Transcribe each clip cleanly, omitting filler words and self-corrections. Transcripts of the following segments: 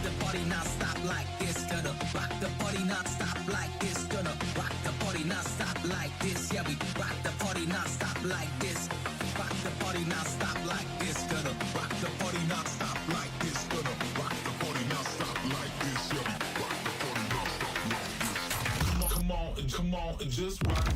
the party non-stop like this. Gonna rock the party non-stop like this. Gonna rock the party non-stop like this. Yeah, we rock the party non-stop like this. Rock the party non-stop like this. Gonna rock the party non-stop like this. Gonna rock the party non-stop like this. Yeah, we rock the party non-stop like this. Come on, and just rock.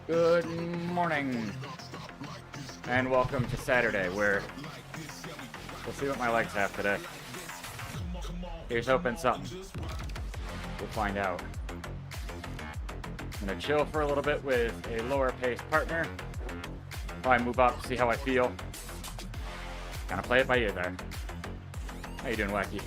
Good morning, and welcome to Saturday, where we'll see what my legs have today. Here's hoping something. We'll find out. I'm gonna chill for a little bit with a lower paced partner. Probably move up, see how I feel. Kind of play it by ear there. How you doing, Wacky?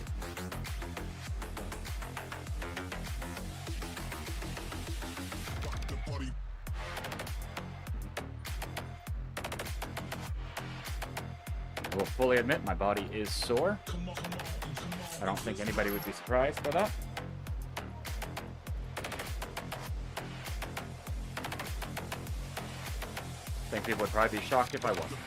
I will fully admit my body is sore. I don't think anybody would be surprised by that. I think people would probably be shocked if I wasn't.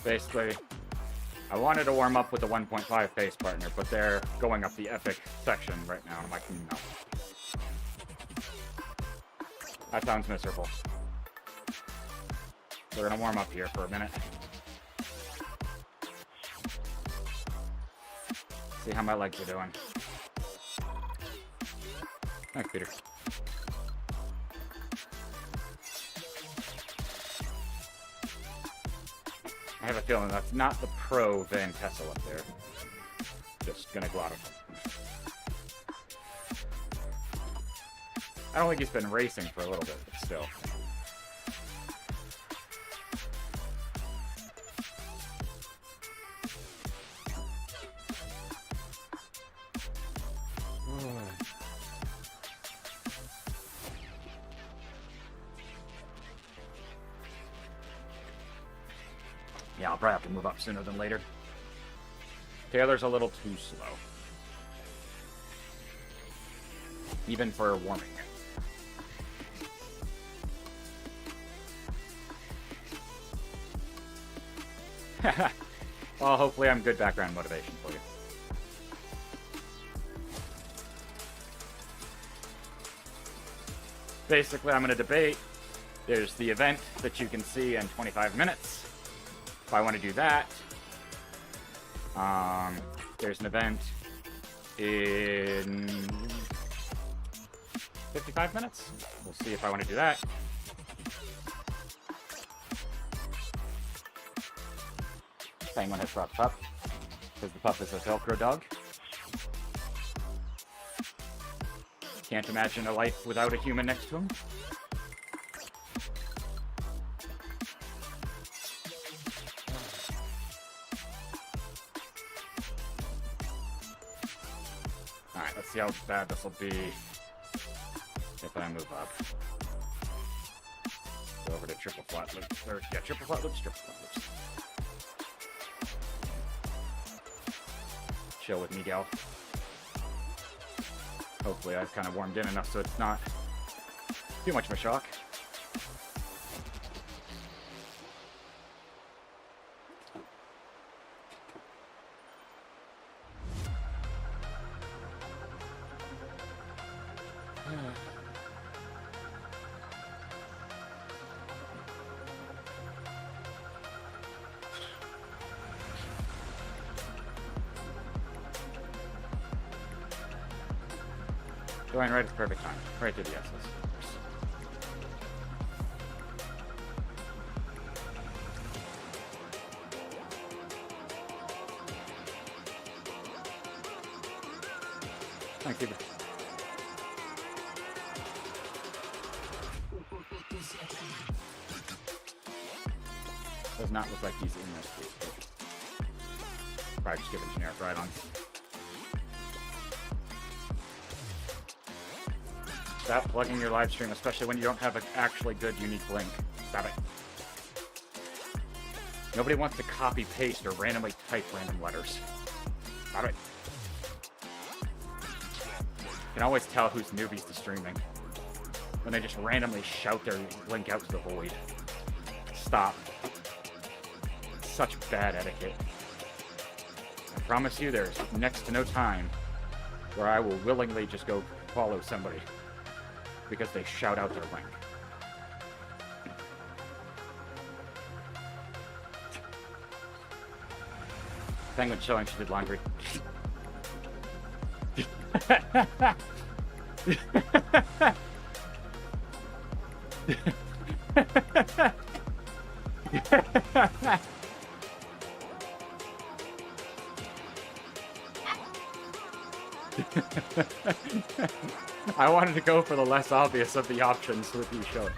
Basically, I wanted to warm up with the 1.5 pace partner, but they're going up the epic section right now. I'm like, no. That sounds miserable. So we're gonna warm up here for a minute. See how my legs are doing. Thanks, Peter. I have a feeling that's not the pro Van Kessel up there. Just gonna go out of him. I don't think he's been racing for a little bit, but still. Yeah, I'll probably have to move up sooner than later. Taylor's a little too slow. Even for warming. Well, hopefully I'm good background motivation for you. Basically, I'm going to debate. There's the event that you can see in 25 minutes. If I want to do that, there's an event in 55 minutes. We'll see if I want to do that. Penguin has brought Pup, because the Pup is a Velcro dog. Can't imagine a life without a human next to him. Alright, let's see how bad this will be if I move up. Go over to triple flat loops. Or, yeah, triple flat loops, triple flat loops. Chill with Miguel. Hopefully I've kind of warmed in enough so it's not too much of a shock. Going right at the perfect time. Right to the S's. Thanks, Eva. Does not look like he's in this group. Probably just giving generic ride-ons. Stop plugging your live stream, especially when you don't have an actually good unique link. Stop it. Nobody wants to copy paste or randomly type random letters. Stop it. You can always tell who's newbies to streaming when they just randomly shout their link out to the void. Stop. Such bad etiquette. I promise you there's next to no time where I will willingly just go follow somebody because they shout out their link. Penguin showing she did laundry. I wanted to go for the less obvious of the options with you showing.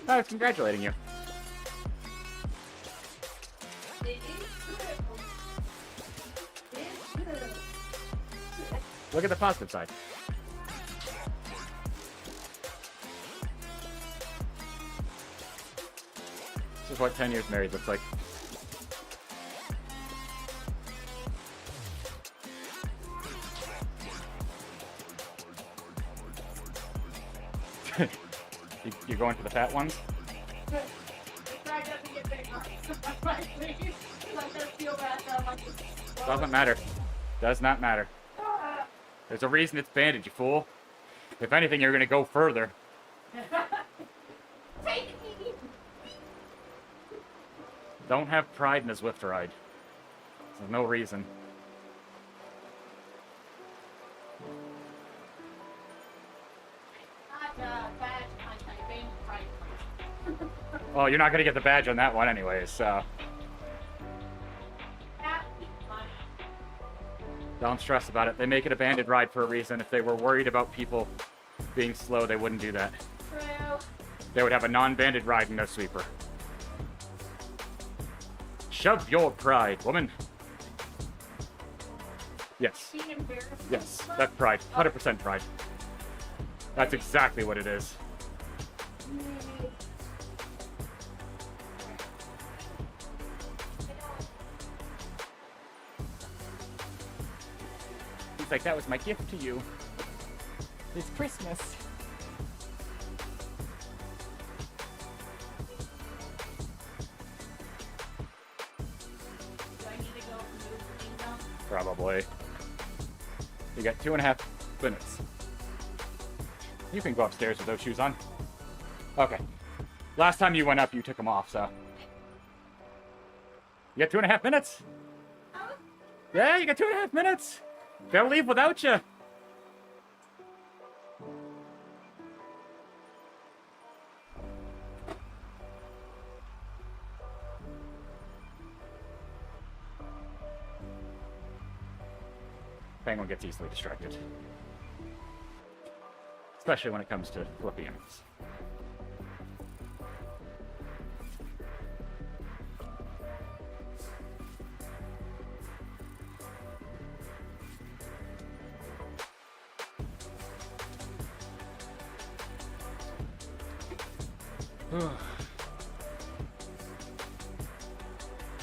I was congratulating you. Look at the positive side. This is what 10 years married looks like. You're going for the fat ones? Doesn't matter. Does not matter. There's a reason it's banded, you fool. If anything, you're gonna go further. Don't have pride in a Zwift ride. There's no reason. Oh, you're not gonna get the badge on that one anyways, so. Don't stress about it. They make it a banded ride for a reason. If they were worried about people being slow, they wouldn't do that. True. They would have a non-banded ride and no sweeper. Shove your pride, woman. Yes. Yes, that's pride. 100% pride. That's exactly what it is. He's like, that was my gift to you. It's Christmas. Do I need to go move now? Probably. You got 2.5 minutes. You can go upstairs with those shoes on. Okay. Last time you went up, you took them off, so. You got 2.5 minutes? Yeah, you got 2.5 minutes. They'll leave without you. Penguin gets easily distracted. Especially when it comes to Philippians.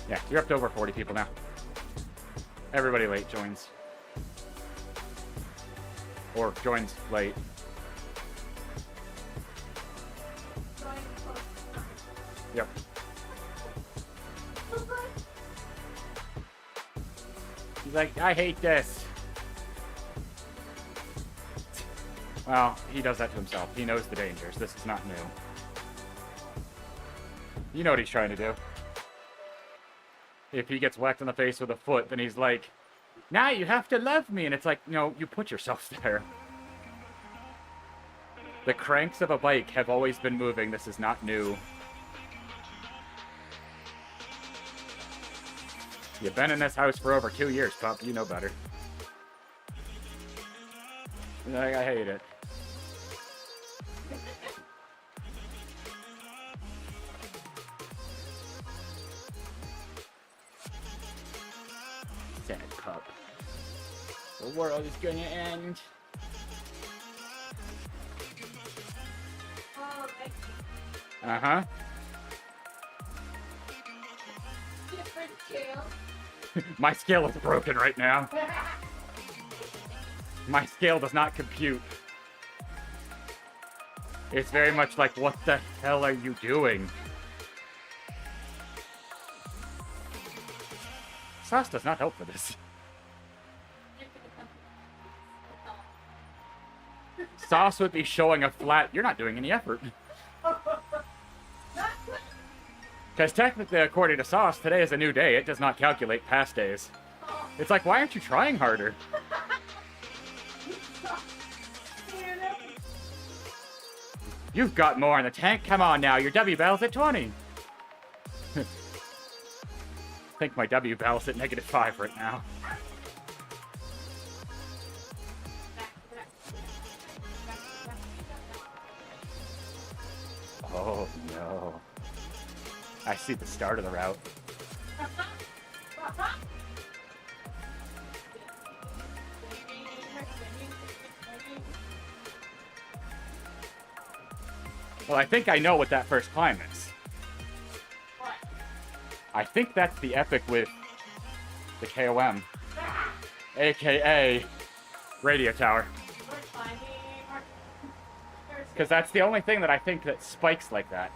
Yeah, you're up to over 40 people now. Everybody late joins. Or joins late. Yep. He's like, I hate this. Well, he does that to himself. He knows the dangers. This is not new. You know what he's trying to do. If he gets whacked in the face with a foot, then he's like, Now you have to love me. And it's like, no, you put yourself there. The cranks of a bike have always been moving. This is not new. You've been in this house for over 2 years, pup. You know better. Like, I hate it. Sad pup. The world is gonna end. Oh, thank you. Uh-huh. Different scale. My scale is broken right now. My scale does not compute. It's very much like, what the hell are you doing? Sauce does not help for this. Sauce would be showing a flat, you're not doing any effort. Because technically, according to Sauce, today is a new day. It does not calculate past days. It's like, why aren't you trying harder? You've got more in the tank. Come on now, your W bell's at 20. I think my W bell's at -5 right now. Oh no. I see the start of the route. Well, I think I know what that first climb is. What? I think that's the epic with the KOM. AKA Radio Tower. We're climbing. Because that's the only thing that I think that spikes like that.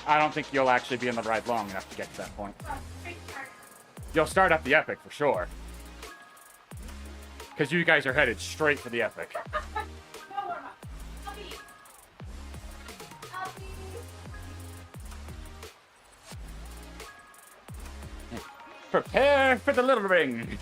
I don't think you'll actually be in the ride long enough to get to that point. You'll start up the epic for sure. Because you guys are headed straight for the epic. Prepare for the little ring.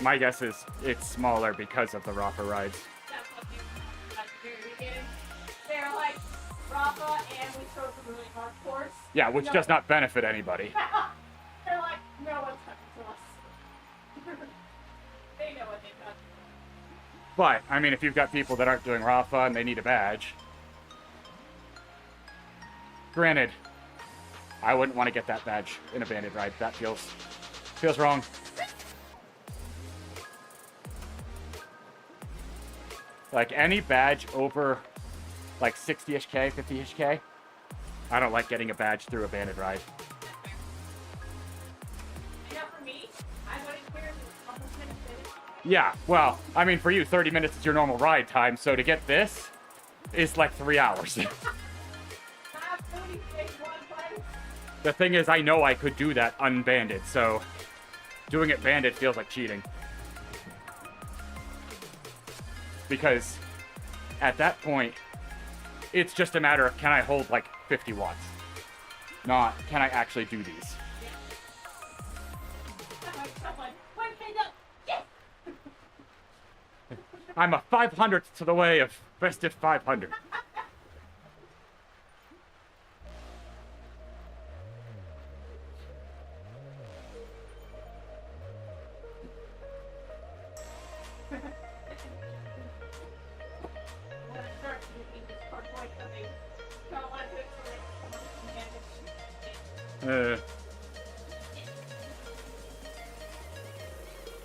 My guess is it's smaller because of the Rapha rides. That's what they at the very beginning. They're like Rapha, and we chose a really hard course. Yeah, which does not benefit anybody. They're like, no one's coming to us. They know what they've done. But, I mean, if you've got people that aren't doing Rapha and they need a badge. Granted, I wouldn't want to get that badge in a banded ride. That feels wrong. Like, any badge over, like, 60-ish K, 50-ish K, I don't like getting a badge through a banded ride. I know for me, I wouldn't care if it was almost minutes. Yeah, well, I mean, for you, 30 minutes is your normal ride time, so to get this is like 3 hours. The thing is, I know I could do that unbanded, so doing it banded feels like cheating. Because at that point, it's just a matter of, can I hold like 50 watts? Not, can I actually do these? I'm a 500th to the way of festive 500.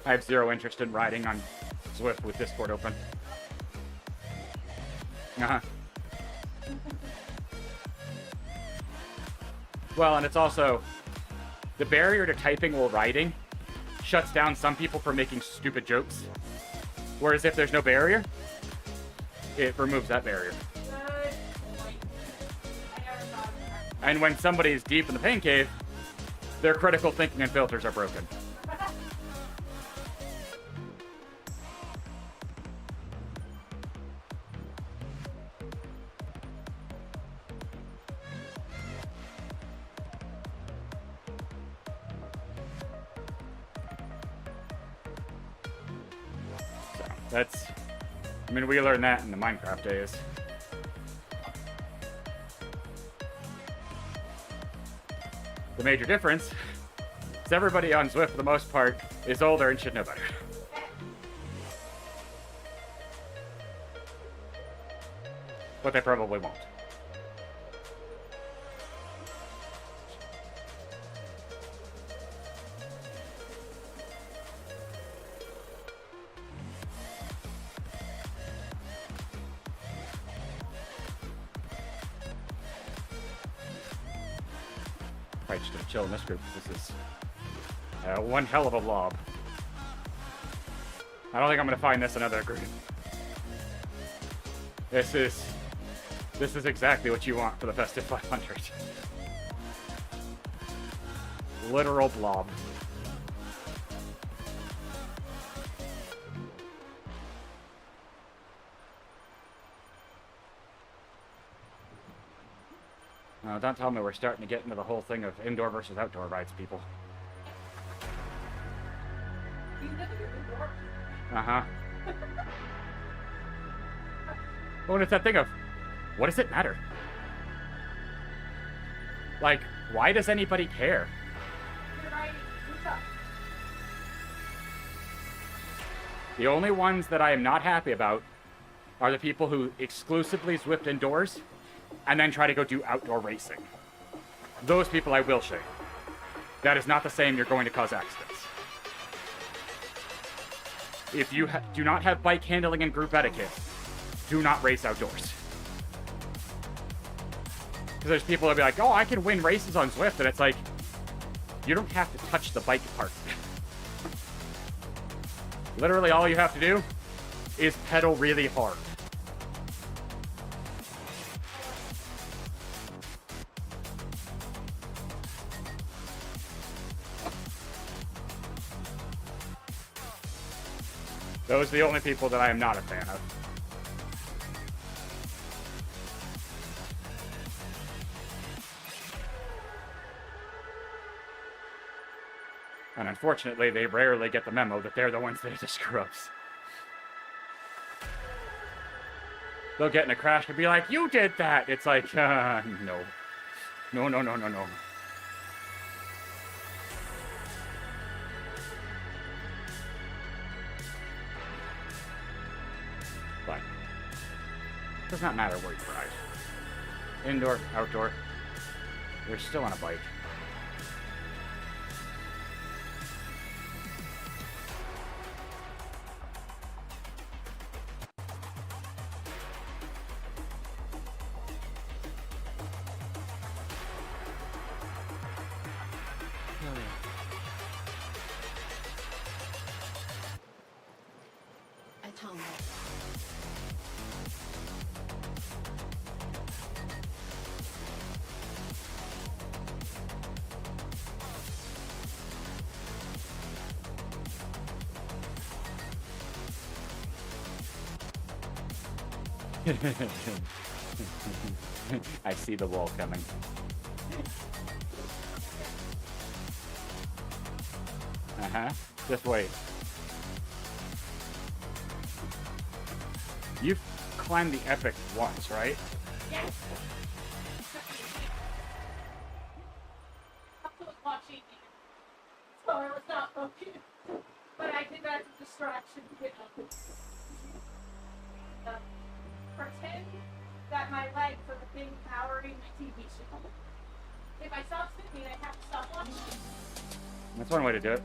I have zero interest in riding on Zwift with Discord open. Uh-huh. Well, and it's also the barrier to typing while riding shuts down some people from making stupid jokes. Whereas if there's no barrier, it removes that barrier. And when somebody's deep in the pain cave, their critical thinking and filters are broken. So that's, I mean, we learned that in the Minecraft days. The major difference is everybody on Zwift, for the most part, is older and should know better. But they probably won't. Probably just gonna chill in this group. This is one hell of a lob. I don't think I'm gonna find this another group. This is exactly what you want for the Festive 500. Literal blob. No, don't tell me we're starting to get into the whole thing of indoor versus outdoor rides, people. Uh-huh. Well, it's that thing of, what does it matter? Like, why does anybody care? The only ones that I am not happy about are the people who exclusively Zwift indoors and then try to go do outdoor racing. Those people I will shame. That is not the same. You're going to cause accidents. If you do not have bike handling and group etiquette, do not race outdoors. Because there's people that be like, oh, I can win races on Zwift, and it's like, you don't have to touch the bike part. Literally all you have to do is pedal really hard. Those are the only people that I am not a fan of. And unfortunately, they rarely get the memo that they're the ones that are the screw-ups. They'll get in a crash and be like, you did that! It's like, no. No, no, no, no, no. But it does not matter where you ride. Indoor, outdoor, you're still on a bike. I see the wall coming. Uh-huh. Just wait. You've climbed the epic once, right? Yes. I was watching you, so I was not focused. But I did that as a distraction. Pretend that my legs are the thing powering my TV show. If I stop sitting, I have to stop watching. That's one way to do it.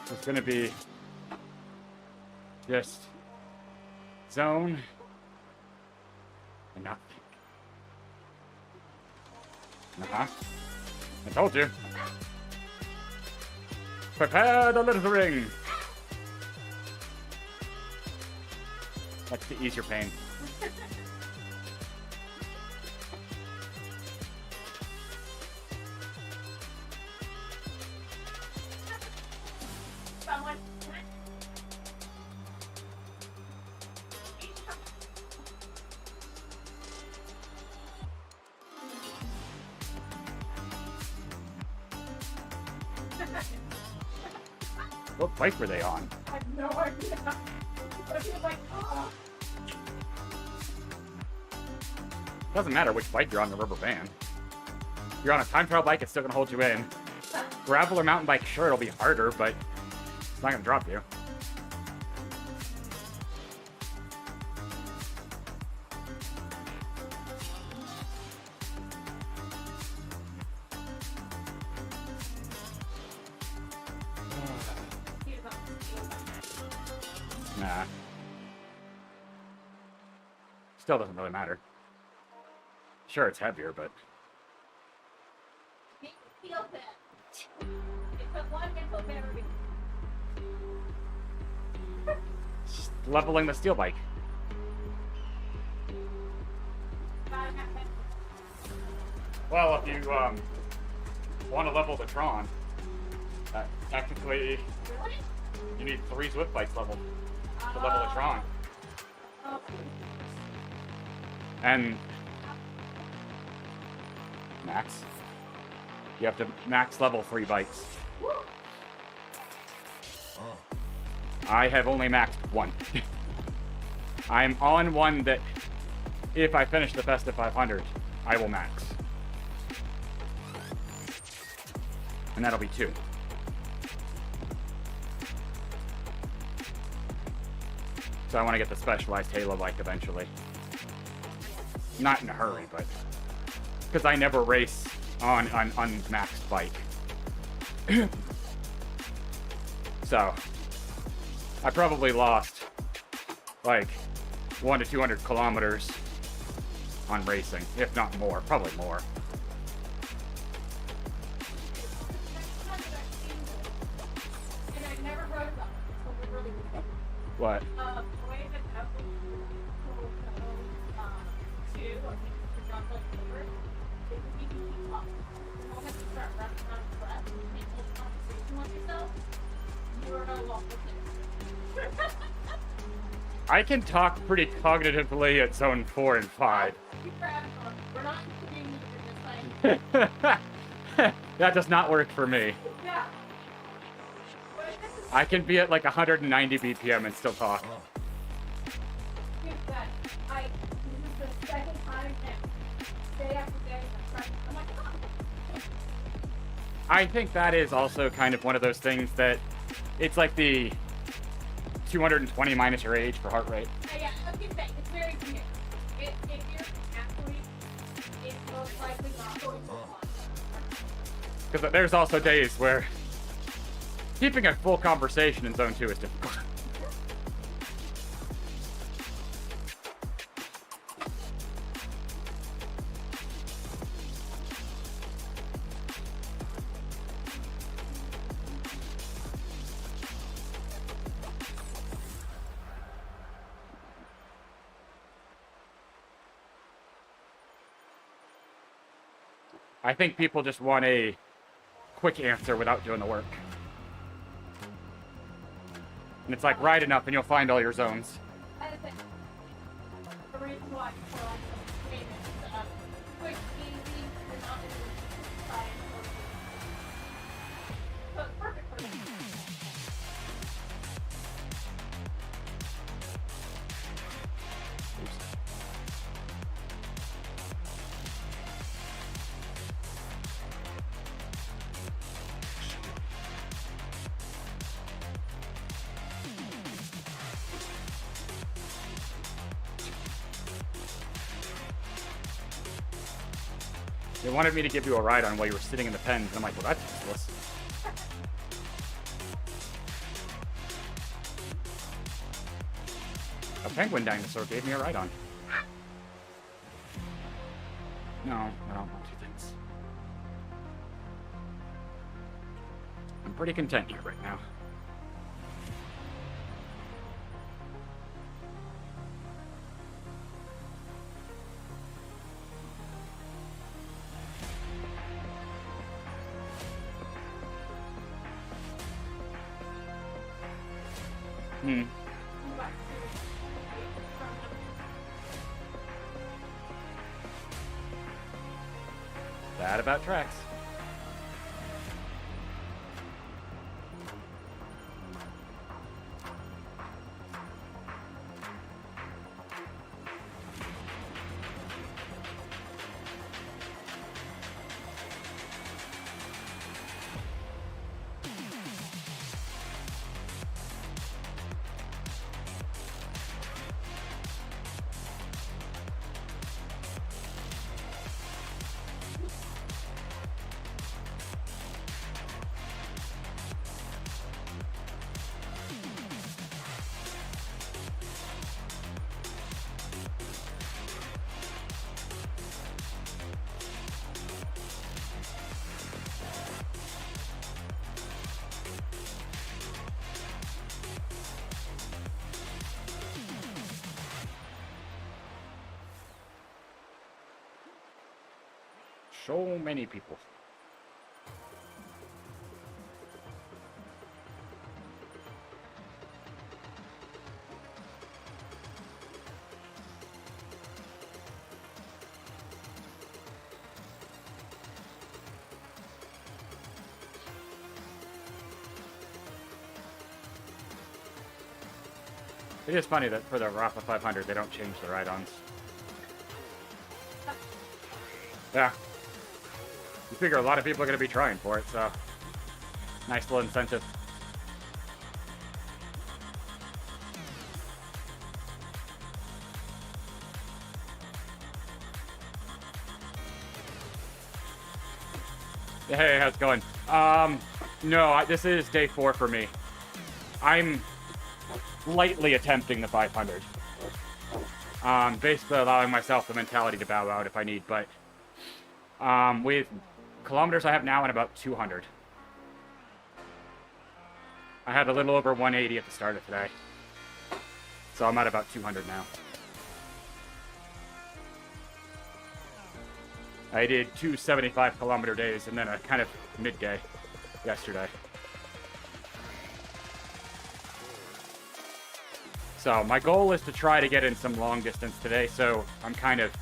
It's gonna be just zone and nothing. Uh-huh. I told you. Prepare the littering. That's to ease your pain. Someone. What bike were they on? I have no idea. But he was like, oh. Doesn't matter which bike you're on the rubber band. If you're on a time trial bike, it's still gonna hold you in. Gravel or mountain bike, sure, it'll be harder, but it's not gonna drop you. He was on the steel bike. Nah. Still doesn't really matter. Sure, it's heavier, but Make me feel bad. It took one mental battery. just leveling the steel bike. About a half minute. Well, if you want to level the Tron, technically Really? you need 3 Zwift bikes leveled to level the Tron. Oh. And max. You have to max level 3 bikes. Woo. I have only maxed 1. I'm on one that, if I finish the Festa 500, I will max. And that'll be 2. So I want to get the specialized Halo bike eventually. Not in a hurry, but because I never race on an unmaxed bike. So I probably lost like 100 to 200 kilometers on racing, if not more, probably more. And I never wrote about it, so we're really good. What? The way that Apple will go to, I think, for John Silver, is if you can keep up. The moment you start running out of breath and make a conversation with yourself, you are no longer there. I can talk pretty cognitively at zone 4 and 5. Keep your having fun. We're not including you in this thing. That does not work for me. Yeah. But this is I can be at like 190 BPM and still talk. that this is the second time now, day after day, I'm like, oh. I think that is also kind of one of those things that it's like the 220 minus your age for heart rate. Yeah, I was gonna say, it's very clear. If you're an athlete, it's most likely not going to fun. Because there's also days where keeping a full conversation in zone 2 is difficult. I think people just want a quick answer without doing the work. And it's like, ride enough and you'll find all your zones. And I think the reason why people like them famous, quick, easy, and not really try and go so it's perfect for them. They wanted me to give you a ride on while you were sitting in the pens. And I'm like, well, that's useless. penguin dinosaur gave me a ride on. No, I don't want two things. I'm pretty content here right now. Bad about tracks. So many people. It is funny that for the Rapha 500 they don't change the ride-ons. Yeah. You figure a lot of people are going to be trying for it, so nice little incentive. Hey, how's it going? No, this is day 4 for me. I'm lightly attempting the 500. Basically allowing myself the mentality to bow out if I need, but with kilometers I have now in about 200. I had a little over 180 at the start of today. So I'm at about 200 now. I did 2 75-kilometer days and then a kind of midday yesterday. So my goal is to try to get in some long distance today, so I'm kind of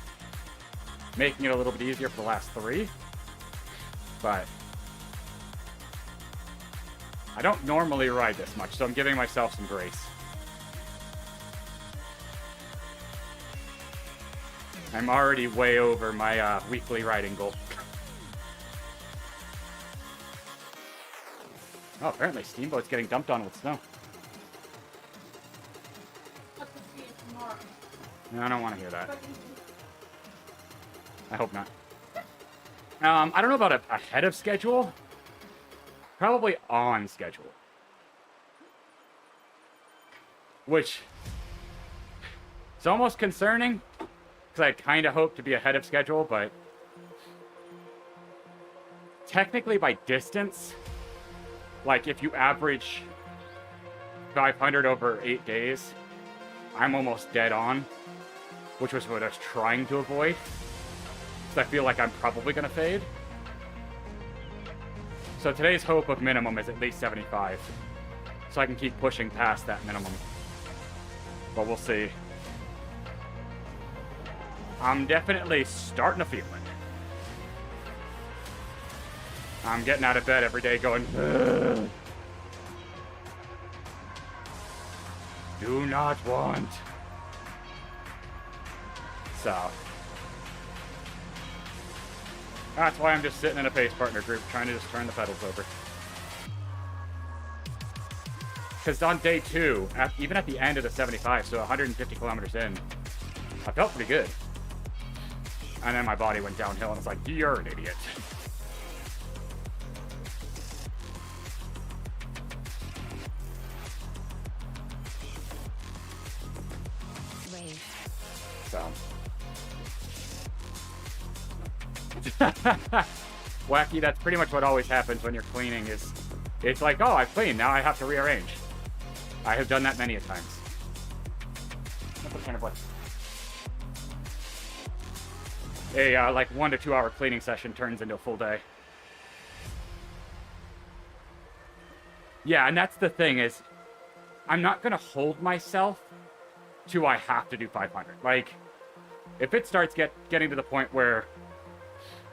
making it a little bit easier for the last 3. But I don't normally ride this much, so I'm giving myself some grace. I'm already way over my weekly riding goal. Oh, apparently Steamboat's getting dumped on with snow. No, I don't want to hear that. I hope not. I don't know about ahead of schedule. Probably on schedule. Which is almost concerning, because I kind of hope to be ahead of schedule, but technically by distance, like if you average 500 over 8 days, I'm almost dead on, which was what I was trying to avoid. So I feel like I'm probably going to fade. So today's hope of minimum is at least 75. So I can keep pushing past that minimum. But we'll see. I'm definitely starting to feel it. I'm getting out of bed every day going, ugh. Do not want. So that's why I'm just sitting in a pace partner group trying to just turn the pedals over. Because on day 2, even at the end of the 75, so 150 kilometers in, I felt pretty good. And then my body went downhill and it's like, you're an idiot. So. Wacky, that's pretty much what always happens when you're cleaning is, it's like, oh, I've cleaned, now I have to rearrange. I have done that many a times. Kind of like a like 1 to 2 hour cleaning session turns into a full day. Yeah, and that's the thing is, I'm not gonna hold myself to I have to do 500. Like, if it starts getting to the point where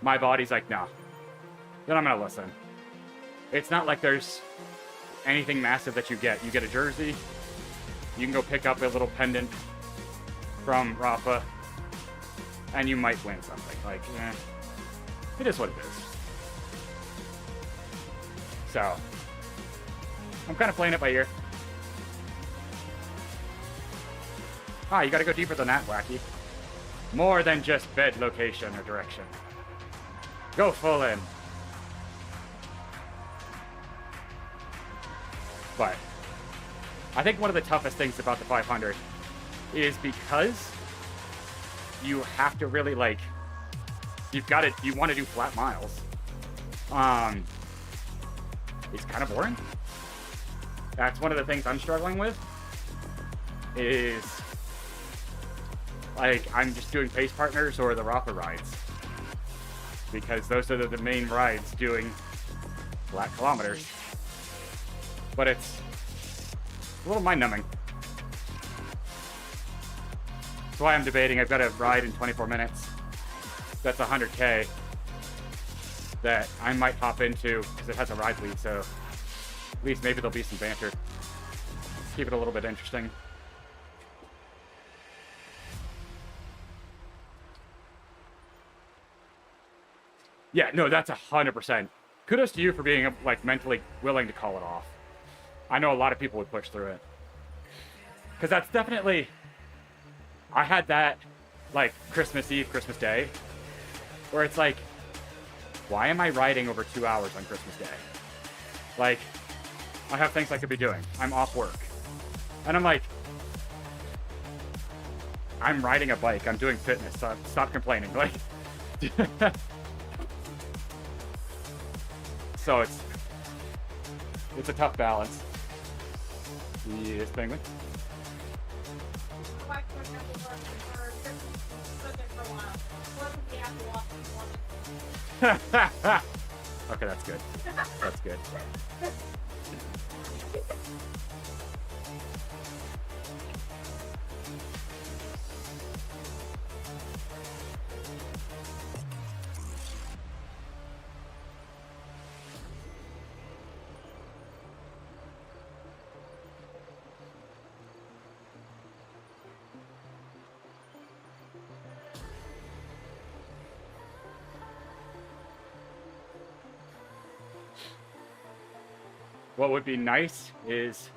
my body's like, no, then I'm gonna listen. It's not like there's anything massive that you get. You get a jersey, you can go pick up a little pendant from Rapha, and you might win something. Like, it is what it is. So, I'm kind of playing it by ear. Ah, you gotta go deeper than that, Wacky. More than just bed location or direction. Go full in. But I think one of the toughest things about the 500 is because you have to really, like, you want to do flat miles. It's kind of boring. That's one of the things I'm struggling with, is like, I'm just doing pace partners or the Rapha rides, because those are the main rides doing flat kilometers. But it's a little mind-numbing. That's why I'm debating. I've got a ride in 24 minutes. That's 100K that I might hop into because it has a ride lead, so at least maybe there'll be some banter. Let's keep it a little bit interesting. Yeah, no, that's 100%. Kudos to you for being, like, mentally willing to call it off. I know a lot of people would push through it. Because that's definitely... I had that, like, Christmas Eve, Christmas Day, where it's like, why am I riding over 2 hours on Christmas Day? Like, I have things I could be doing. I'm off work. And I'm like, I'm riding a bike. I'm doing fitness. So stop complaining. Like, so it's a tough balance. Yes, Penguin. Okay, that's good. That's good. What would be nice is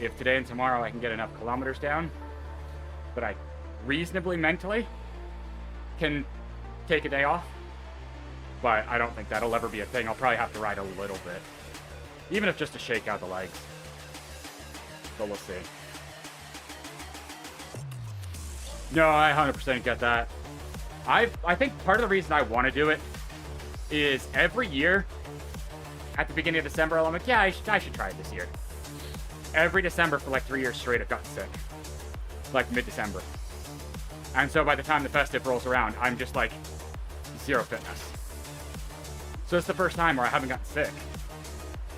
if today and tomorrow I can get enough kilometers down, but I reasonably mentally can take a day off. But I don't think that'll ever be a thing. I'll probably have to ride a little bit, even if just to shake out the legs. But we'll see. No, I 100% get that. I think part of the reason I want to do it is every year at the beginning of December, I'm like, yeah, I should try it this year. Every December for like 3 years straight, I've gotten sick. Like mid-December. And so by the time the festive rolls around, I'm just like zero fitness. So it's the first time where I haven't gotten sick.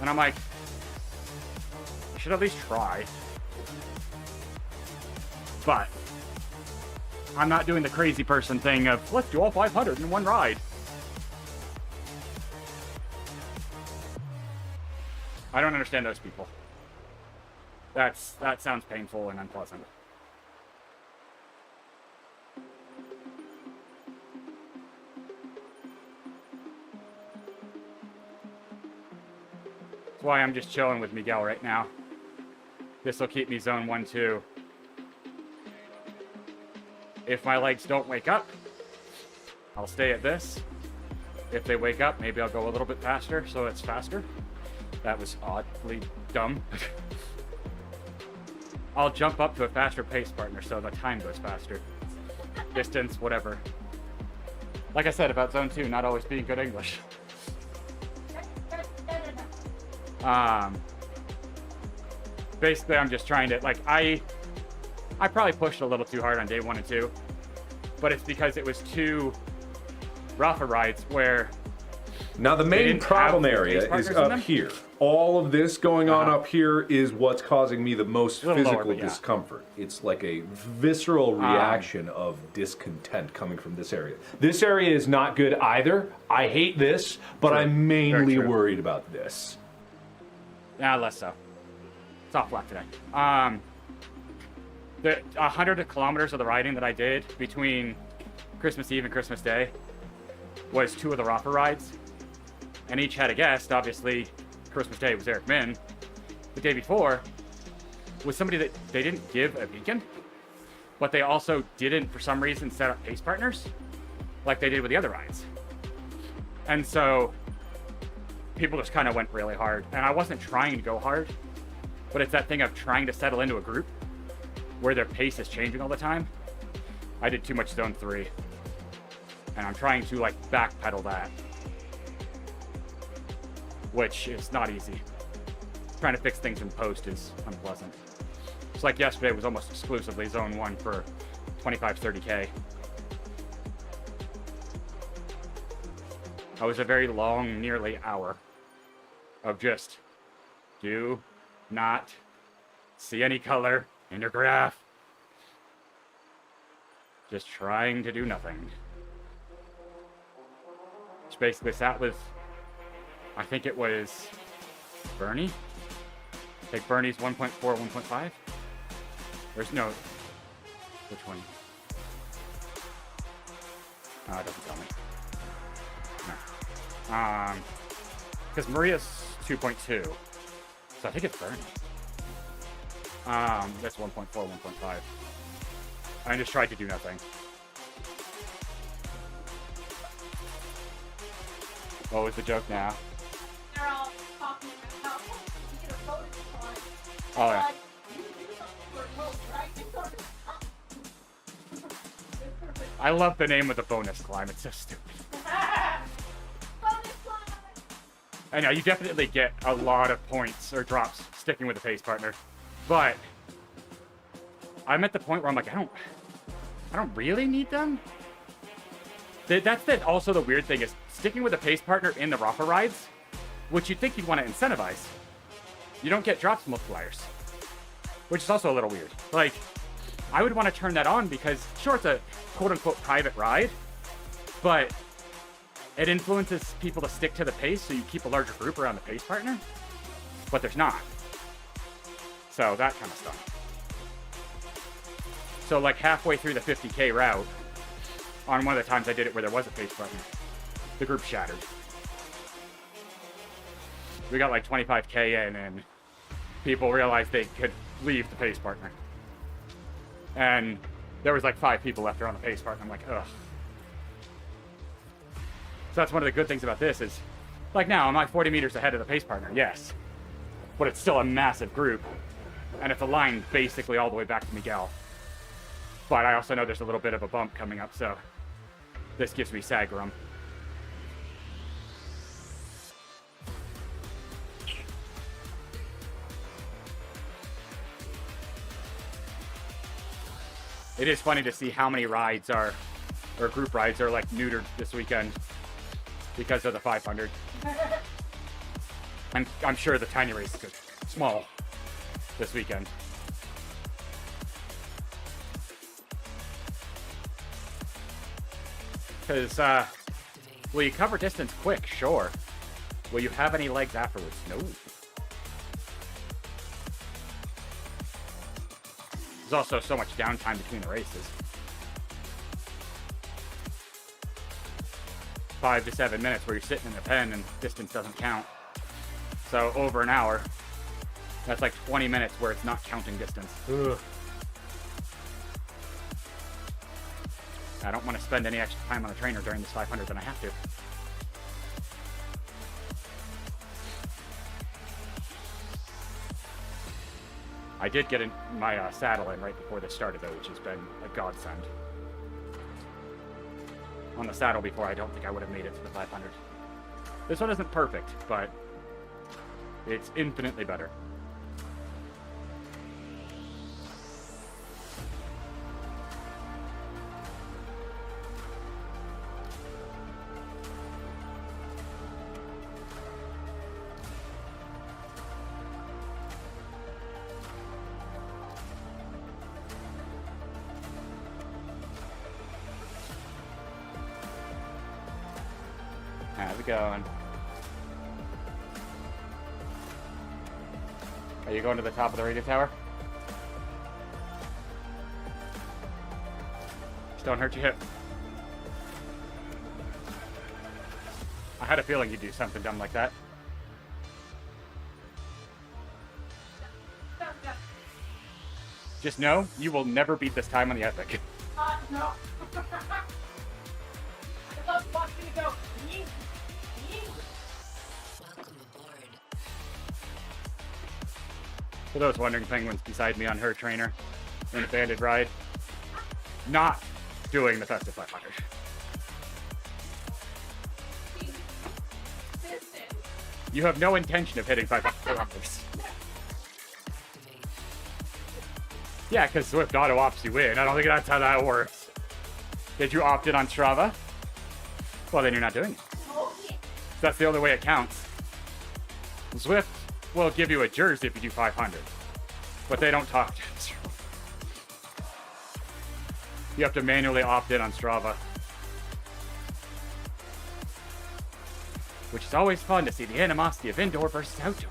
And I'm like, I should at least try. But I'm not doing the crazy person thing of, let's do all 500 in one ride. I don't understand those people. That sounds painful and unpleasant. That's why I'm just chilling with Miguel right now. This will keep me zone 1-2. If my legs don't wake up, I'll stay at this. If they wake up, maybe I'll go a little bit faster, so it's faster. That was oddly dumb. I'll jump up to a faster pace partner so the time goes faster. distance, whatever. Like I said about Zone 2, not always being good English. Basically, I'm just trying to, like, I probably pushed a little too hard on day 1 and 2, but it's because it was 2 Rapha rides where... Now, the main problem area is up here. All of this going on up here is what's causing me the most physical discomfort. It's like a visceral reaction of discontent coming from this area. This area is not good either. I hate this, but I'm mainly worried about this. Yeah, less so. It's all flat today. The 100 kilometers of the riding that I did between Christmas Eve and Christmas Day was 2 of the Rapha rides. And each had a guest. Obviously, Christmas Day was Eric Min. The day before was somebody that they didn't give a beacon, but they also didn't, for some reason, set up pace partners like they did with the other rides. And so people just kind of went really hard. And I wasn't trying to go hard, but it's that thing of trying to settle into a group where their pace is changing all the time. I did too much Zone 3. And I'm trying to, like, backpedal that, which is not easy. Trying to fix things in post is unpleasant. It's like yesterday was almost exclusively Zone 1 for 25, 30K. It was a very long, nearly hour of just do not see any color in your graph. Just trying to do nothing. Which basically sat with, I think it was Bernie. Like Bernie's 1.4, 1.5. There's no, which one? Oh, it doesn't tell me. No. Because Maria's 2.2. So I think it's Bernie. That's 1.4, 1.5. I just tried to do nothing. What was the joke now? They're all talking about how you get a bonus on. Oh, yeah. You do something for a vote, right? I love the name of the bonus climb. It's so stupid. Bonus climb! I know, you definitely get a lot of points or drops sticking with a pace partner. But I'm at the point where I'm like, I don't really need them. That's also the weird thing is sticking with a pace partner in the Rapha rides, which you'd think you'd want to incentivize. You don't get drops multipliers, which is also a little weird. Like, I would want to turn that on because, sure, it's a quote-unquote private ride, but it influences people to stick to the pace, so you keep a larger group around the pace partner, but there's not. So that kind of stuff. So like halfway through the 50K route, on one of the times I did it where there was a pace partner, the group shattered. We got like 25K in and people realized they could leave the pace partner. And there was like 5 people left on the pace partner. I'm like, ugh. So that's one of the good things about this is, like now, am I 40 meters ahead of the pace partner? Yes. But it's still a massive group. And it's a line basically all the way back to Miguel. But I also know there's a little bit of a bump coming up, so this gives me Sagrum. It is funny to see how many rides are, or group rides are like neutered this weekend because of the 500. I'm sure the tiny race is small this weekend. Because, will you cover distance quick? Sure. Will you have any legs afterwards? No. There's also so much downtime between the races. 5 to 7 minutes where you're sitting in the pen and distance doesn't count. So over an hour, that's like 20 minutes where it's not counting distance. Ugh. I don't want to spend any extra time on a trainer during this 500 than I have to. I did get my saddle in right before this started, though, which has been a godsend. on the saddle before, I don't think I would have made it to the 500. This one isn't perfect, but it's infinitely better. How's it going? Are you going to the top of the radio tower? Just don't hurt your hip. I had a feeling you'd do something dumb like that. Just know, you will never beat this time on the epic. No. I love watching it go. Yeet. For those wondering, Penguin's beside me on her trainer in a banded ride. Not doing the Festive 500. You have no intention of hitting 500 kilometers. Yeah, because Swift auto-opts you in. I don't think that's how that works. Did you opt in on Strava? Well, then you're not doing it. That's the only way it counts. Swift will give you a jersey if you do 500. But they don't talk to you. You have to manually opt in on Strava. Which is always fun to see the animosity of indoor versus outdoor.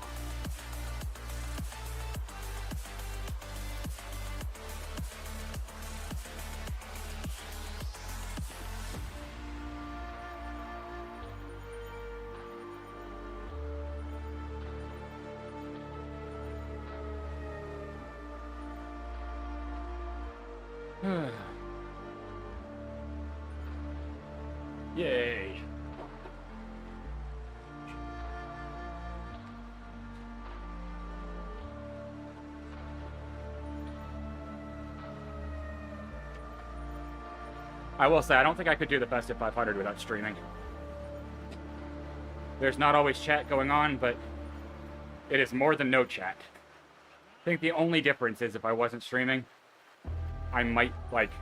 Yay. I will say, I don't think I could do the Festive 500 without streaming. There's not always chat going on, but it is more than no chat. I think the only difference is if I wasn't streaming, I might, like,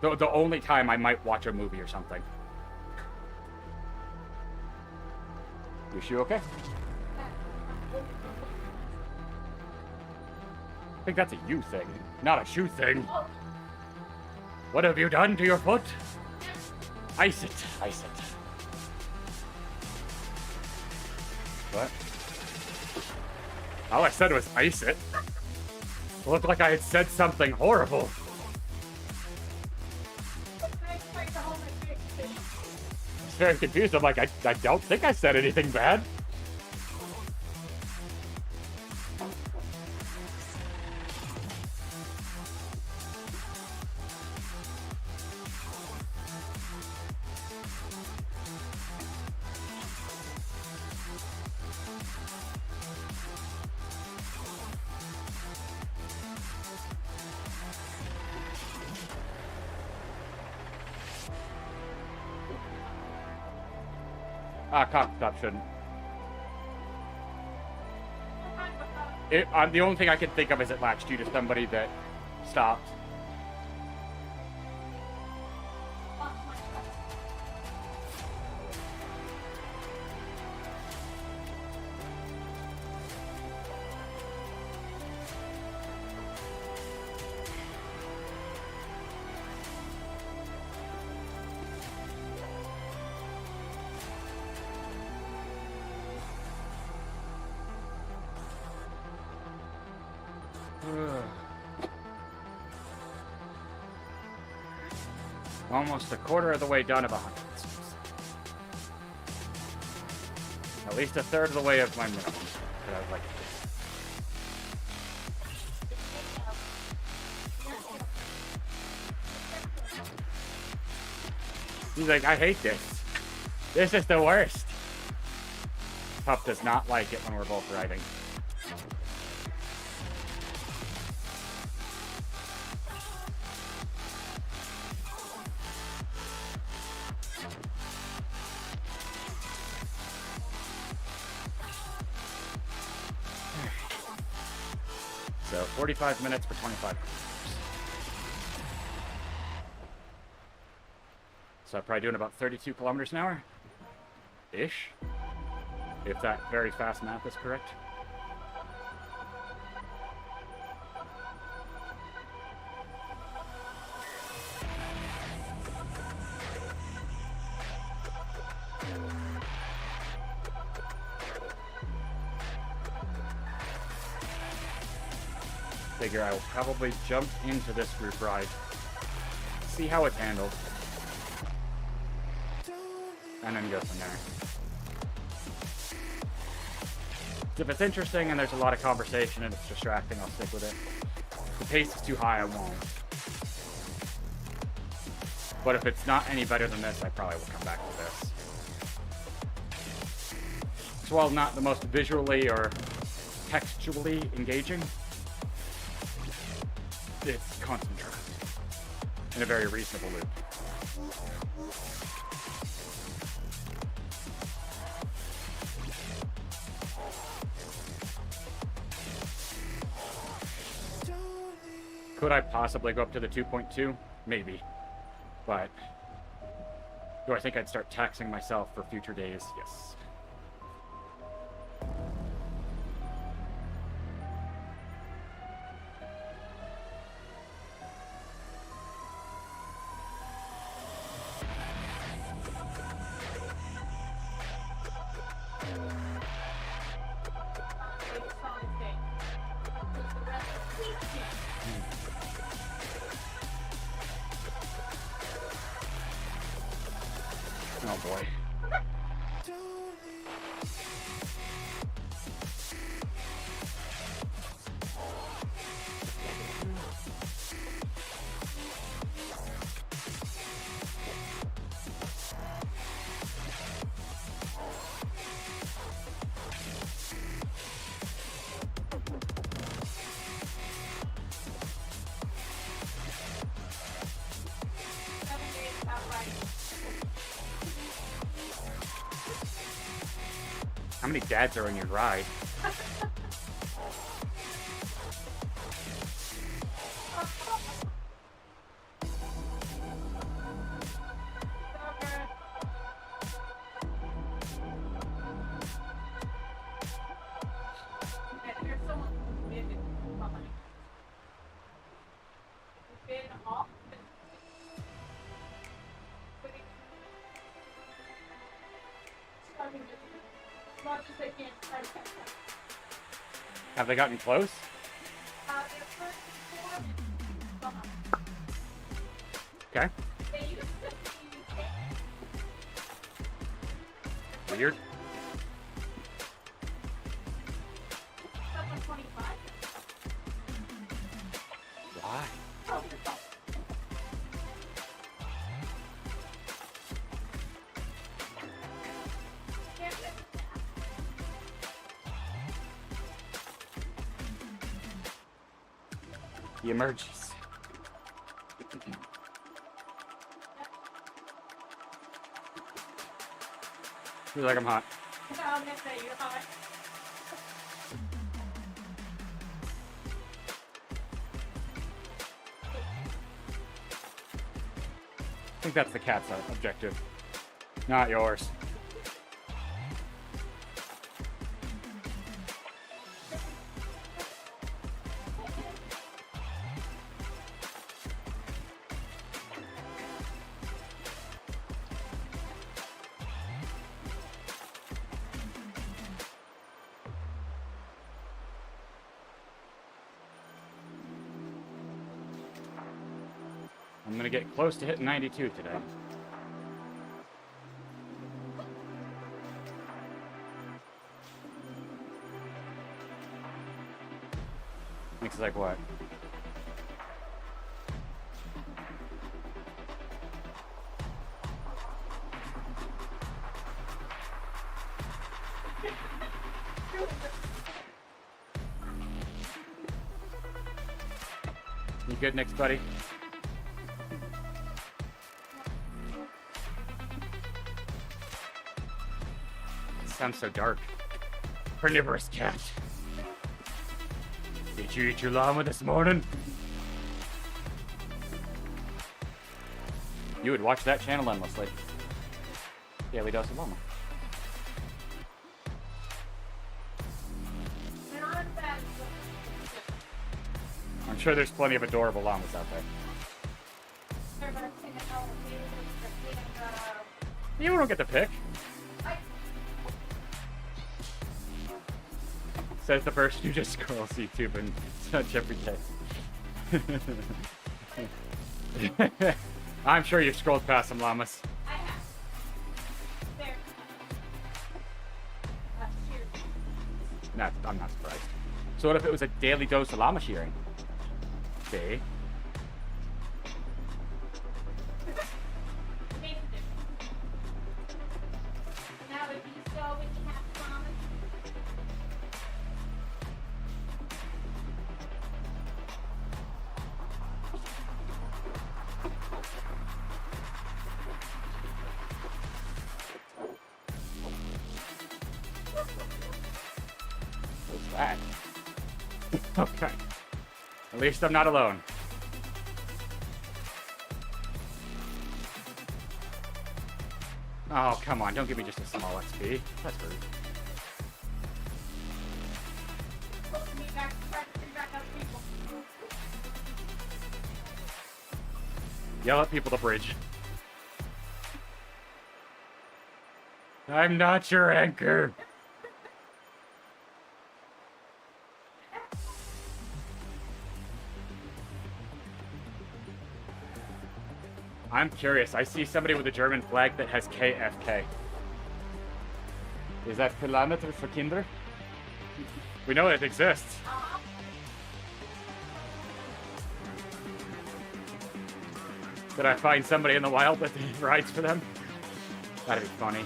the only time I might watch a movie or something. Your shoe okay? I think that's a you thing, not a shoe thing. What have you done to your foot? Ice it, ice it. What? All I said was ice it. It looked like I had said something horrible. I was very confused. I'm like, I don't think I said anything bad. Coffee stop shouldn't. The only thing I can think of is it latched you to somebody that stopped. Almost a quarter of the way done of 100. At least a third of the way of my minimum that I would like to do. He's like, I hate this. This is the worst. Pup does not like it when we're both riding. So 45 minutes for 25 kilometers. So I'm probably doing about 32 kilometers an hour. Ish. If that very fast math is correct. Figure I will probably jump into this group ride, see how it's handled, and then go from there. If it's interesting and there's a lot of conversation and it's distracting, I'll stick with it. If the pace is too high, I won't. But if it's not any better than this, I probably will come back to this. So while not the most visually or textually engaging, it's concentrated in a very reasonable loop. Could I possibly go up to the 2.2? Maybe. But do I think I'd start taxing myself for future days? Yes. Oh boy. How many dads are in your ride? Have they gotten close? Okay. Weird. Why? The emerges. Feels like I'm hot. I'm gonna say you're hot. I think that's the cat's objective, not yours. I'm gonna get close to hitting 92 today. Looks like what? You good, Nick's buddy? Sounds so dark. Carnivorous cat. Did you eat your llama this morning? You would watch that channel endlessly. Daily Dose of Llama. I'm sure there's plenty of adorable llamas out there. You don't get to pick. Says the person who just scrolls YouTube and such every day. I'm sure you've scrolled past some llamas. I have. There. Cheers. No, I'm not surprised. So what if it was a daily dose of llama shearing? See? Now if you go with the half promise. What's that? Okay. At least I'm not alone. Oh, come on. Don't give me just a small XP. That's rude. Back up people. Yell at people to bridge. I'm not your anchor. I'm curious. I see somebody with a German flag that has KFK. Is that Kilometer for Kinder? We know it exists. Did I find somebody in the wild that rides for them? That'd be funny.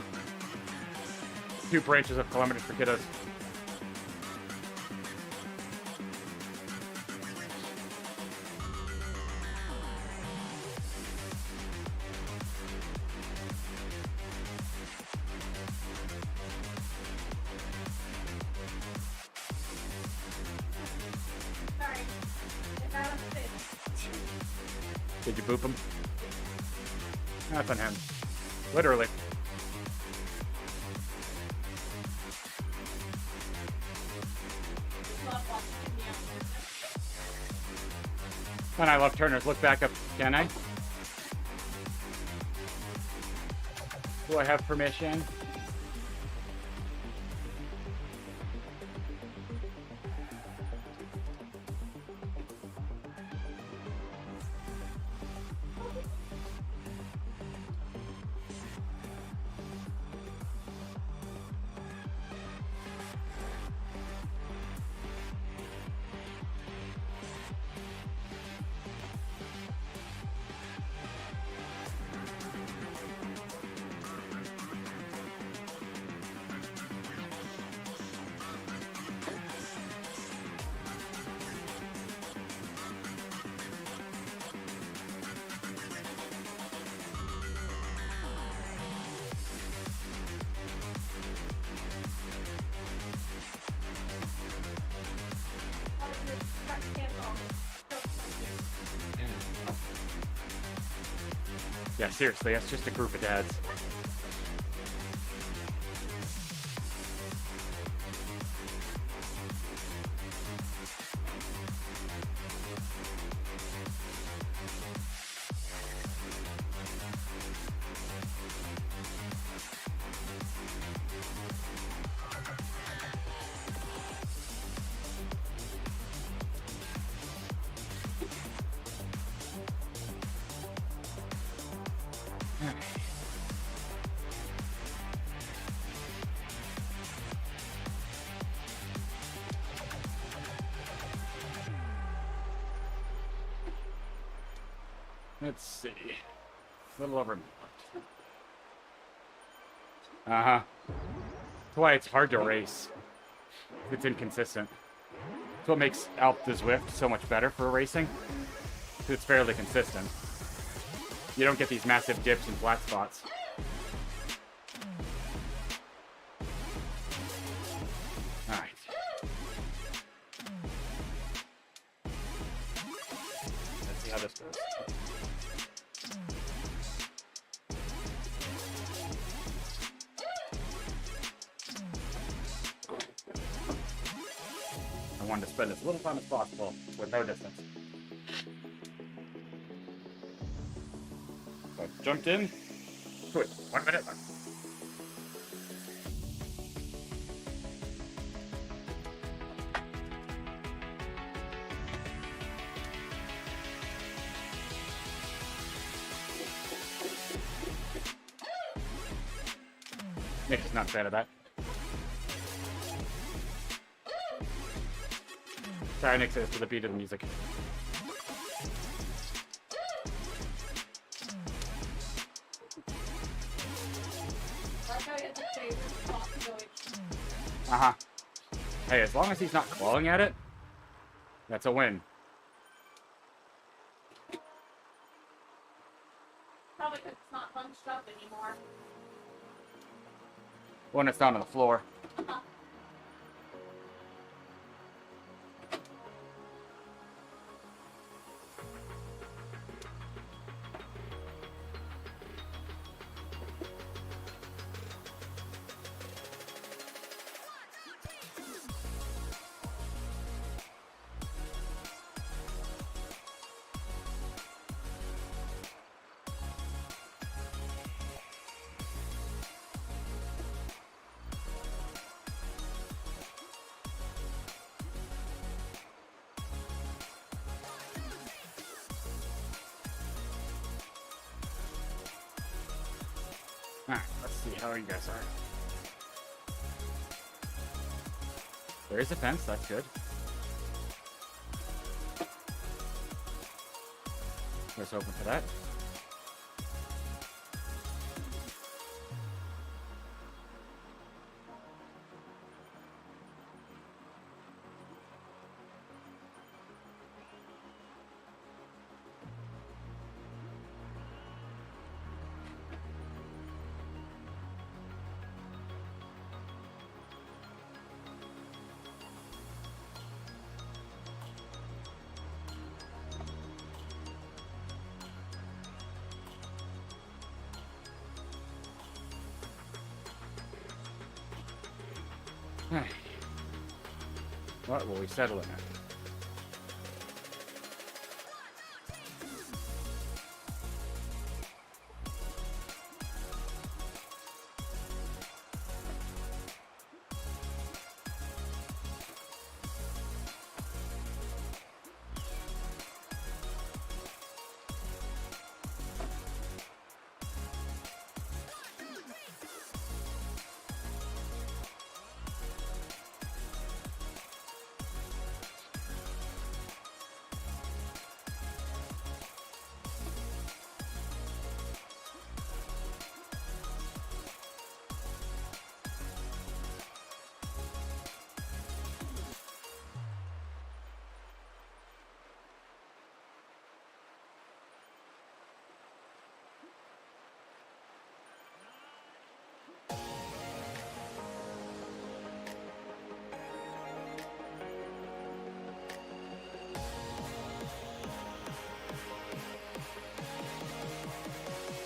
2 branches of Kilometers for Kiddos. Sorry. I got a fish. Did you boop him? That's on him. Literally. Love watching me out there. And I love Turners. Look back up, can I? Do I have permission? Yeah, seriously, that's just a group of dads. Let's see. A little over. Uh-huh. That's why it's hard to race. It's inconsistent. That's what makes Alp de Zwift so much better for racing. It's fairly consistent. You don't get these massive dips and flat spots. Alright. I wanted to spend as little time as possible with no distance. So I jumped in. Good. 1 minute left. Nick's not a fan of that. Sorry, Nick says to the beat of the music. Uh-huh. Hey, as long as he's not clawing at it, that's a win. Probably because it's not bunched up anymore. When it's down on the floor. Alright, let's see how you guys are. There is a fence, that's good. Let's open for that. What will we settle in at?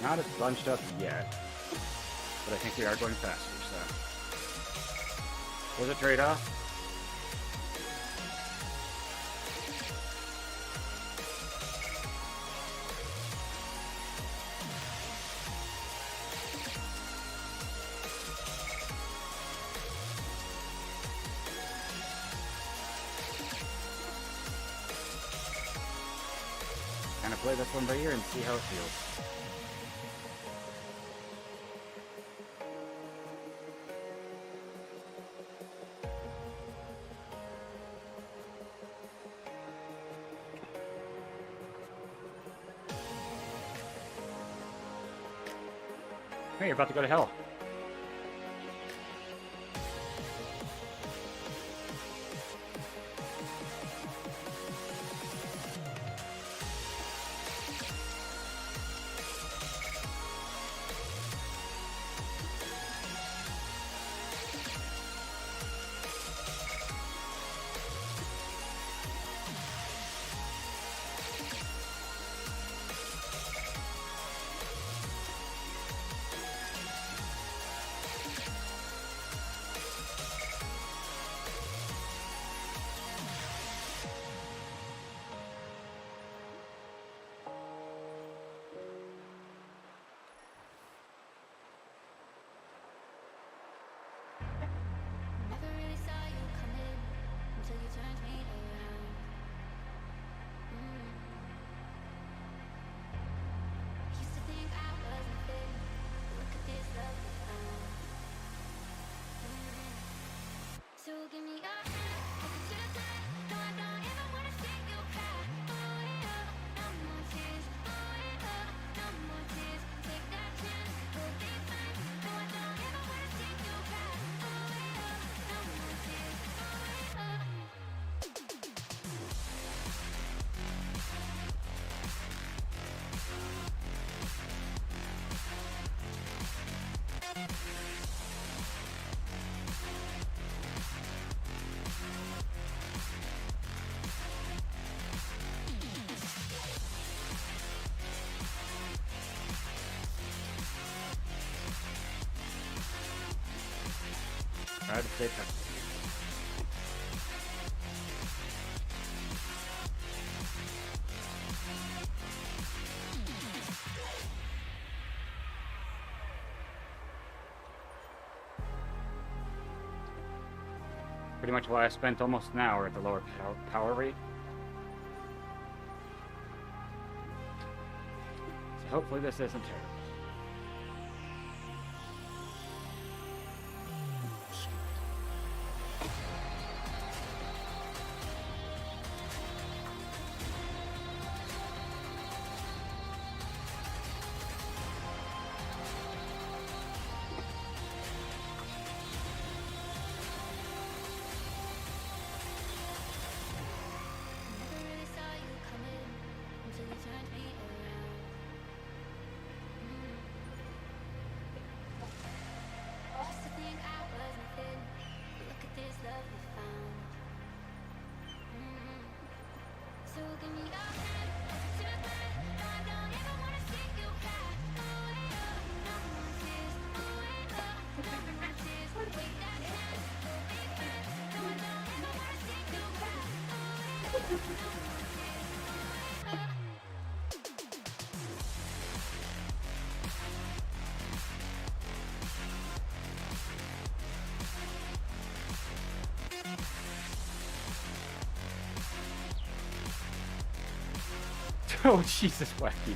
Not as bunched up yet, but I think we are going faster, so. Was it trade-off? Kind of play this one by ear and see how it feels. Hey, you're about to go to hell. Try to stay touched. Pretty much why I spent almost an hour at the lower power rate. So hopefully this isn't terrible. Oh, Jesus, wacky.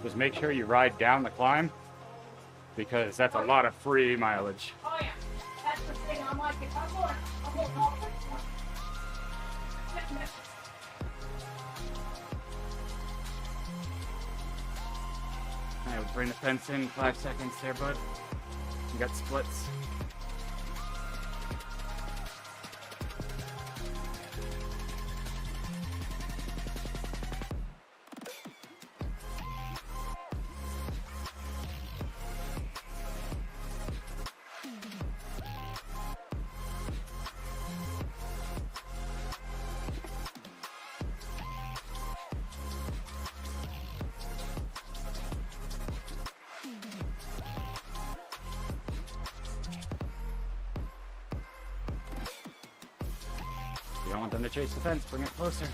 Just make sure you ride down the climb, because that's a lot of free mileage. Oh yeah, that's the thing. I'm like, if I'm going all the way. I would bring the fence in 5 seconds there, bud. You got splits. You don't want them to chase the fence, bring it closer.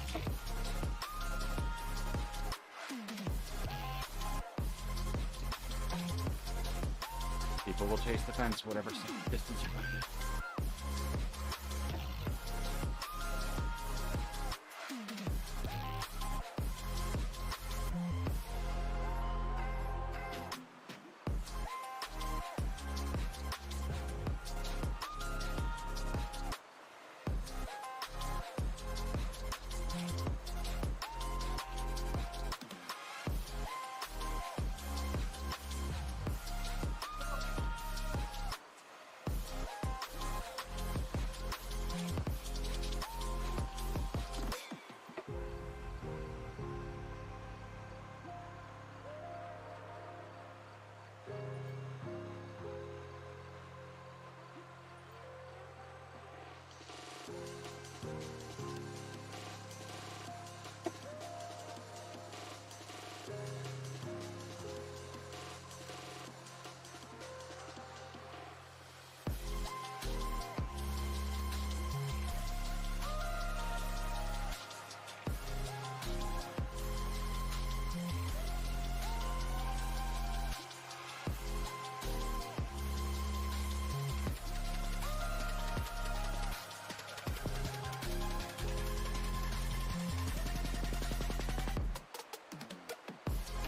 People will chase the fence, whatever distance you put it.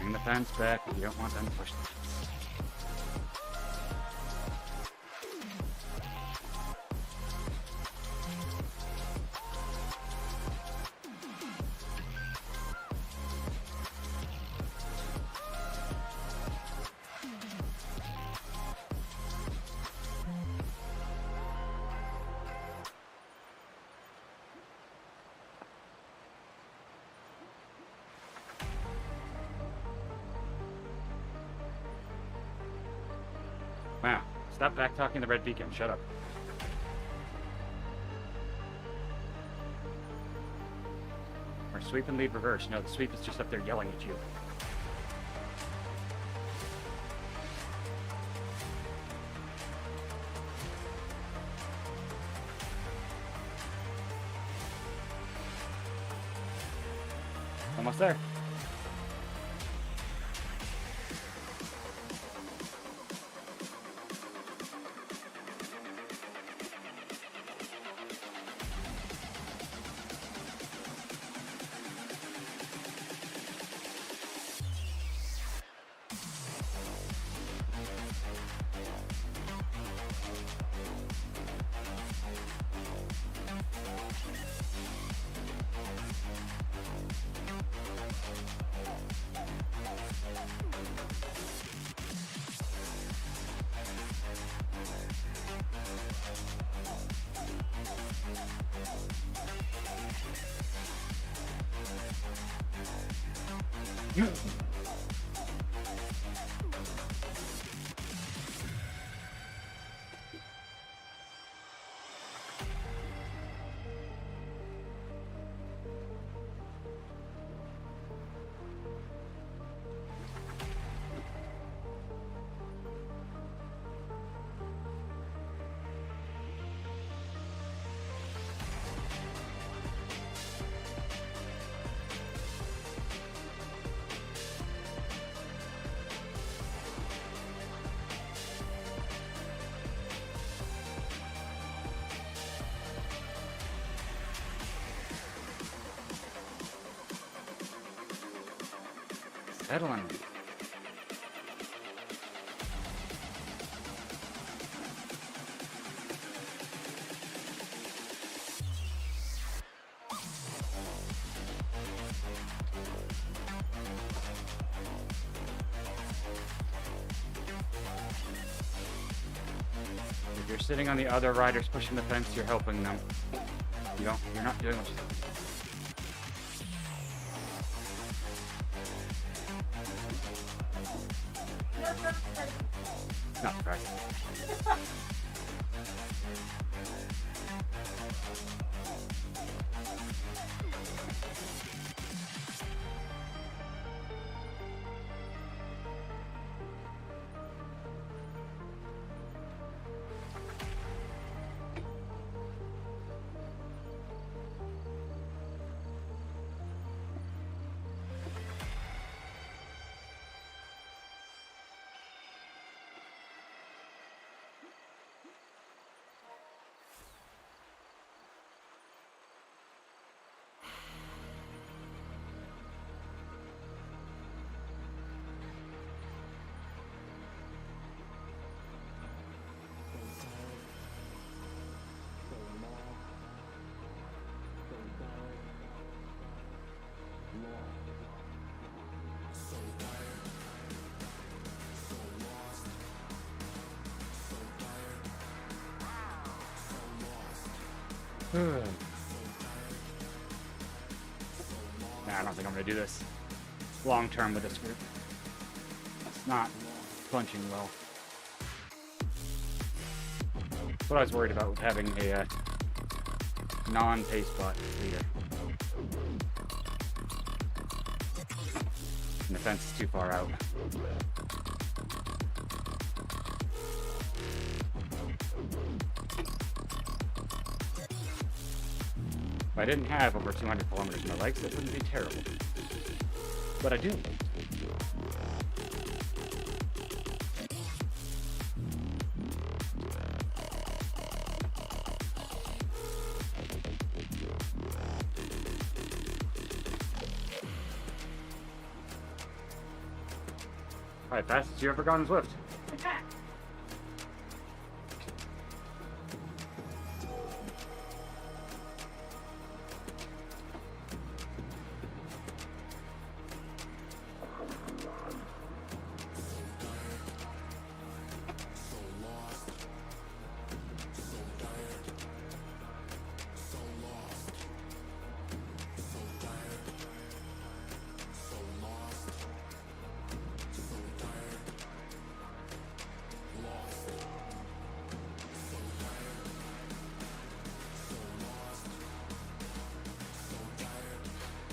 Bring the fence back if you don't want them to push the fence. Wow. Stop back talking the red beacon. Shut up. Or sweep and lead reverse. No, the sweep is just up there yelling at you. Almost there. Settling. If you're sitting on the other riders pushing the fence, you're helping them. You're not doing what you're supposed to. Not surprising. Nah, I don't think I'm going to do this long term with this group. It's not punching well. What I was worried about was having a non-pace bot leader. And the fence is too far out. If I didn't have over 200 kilometers in my legs, that wouldn't be terrible. But I do. Alright, fastest you ever gone in Zwift? Okay.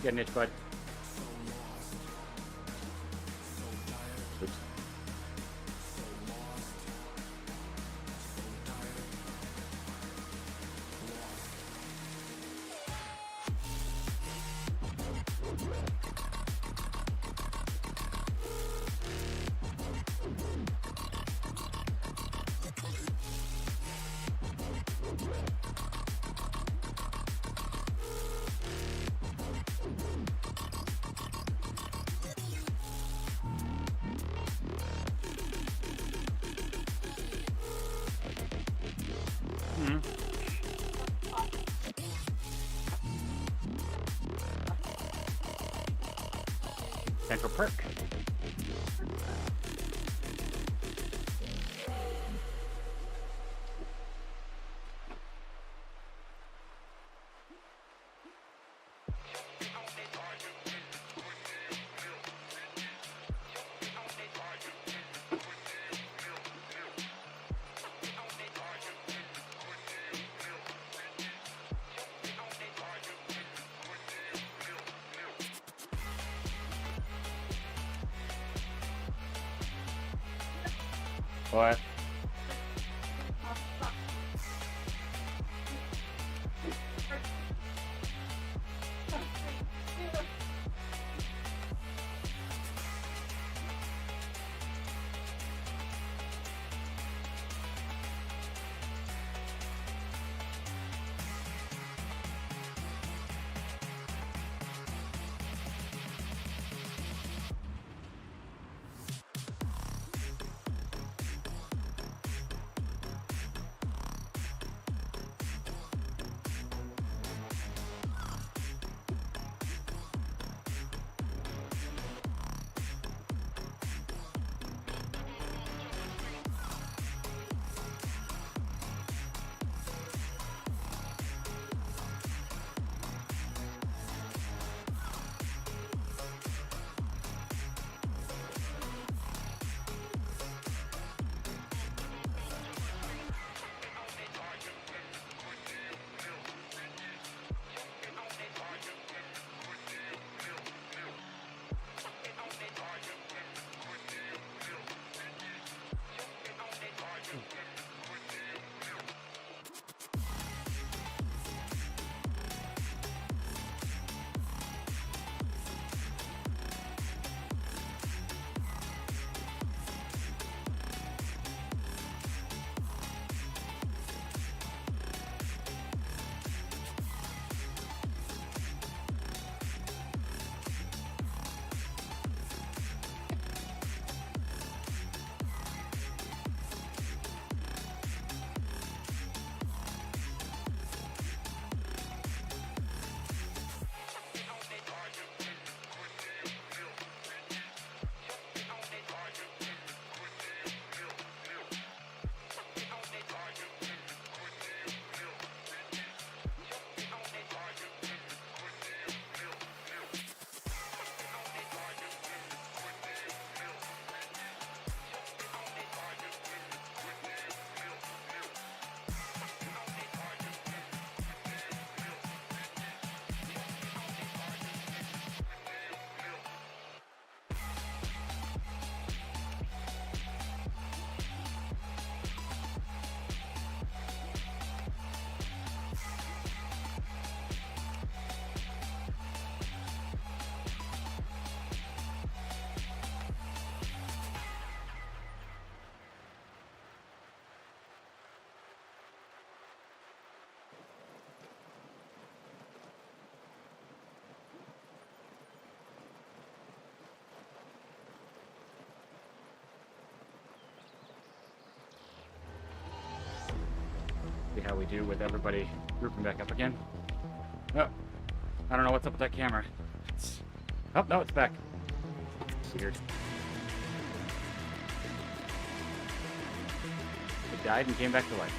Get an itch, bud. Oops. Central Perk. What? See how we do with everybody grouping back up again. Oh, I don't know what's up with that camera. Oh, no, it's back. Weird. It died and came back to life.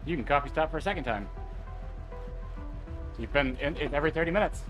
You can coffee stop for a second time. So you've been in every 30 minutes.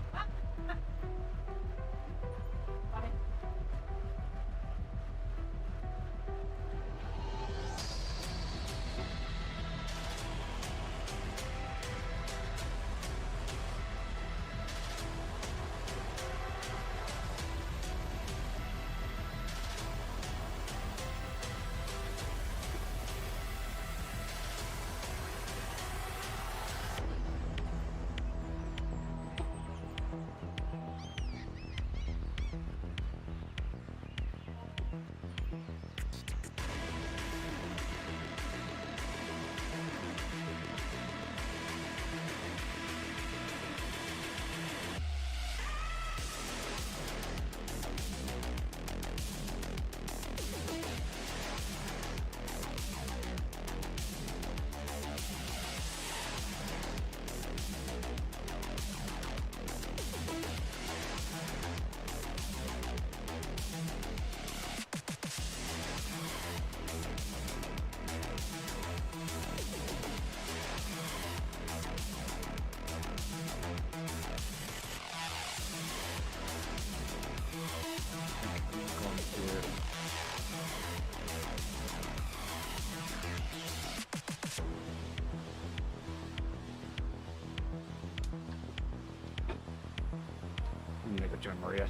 I'm gonna go join Maria.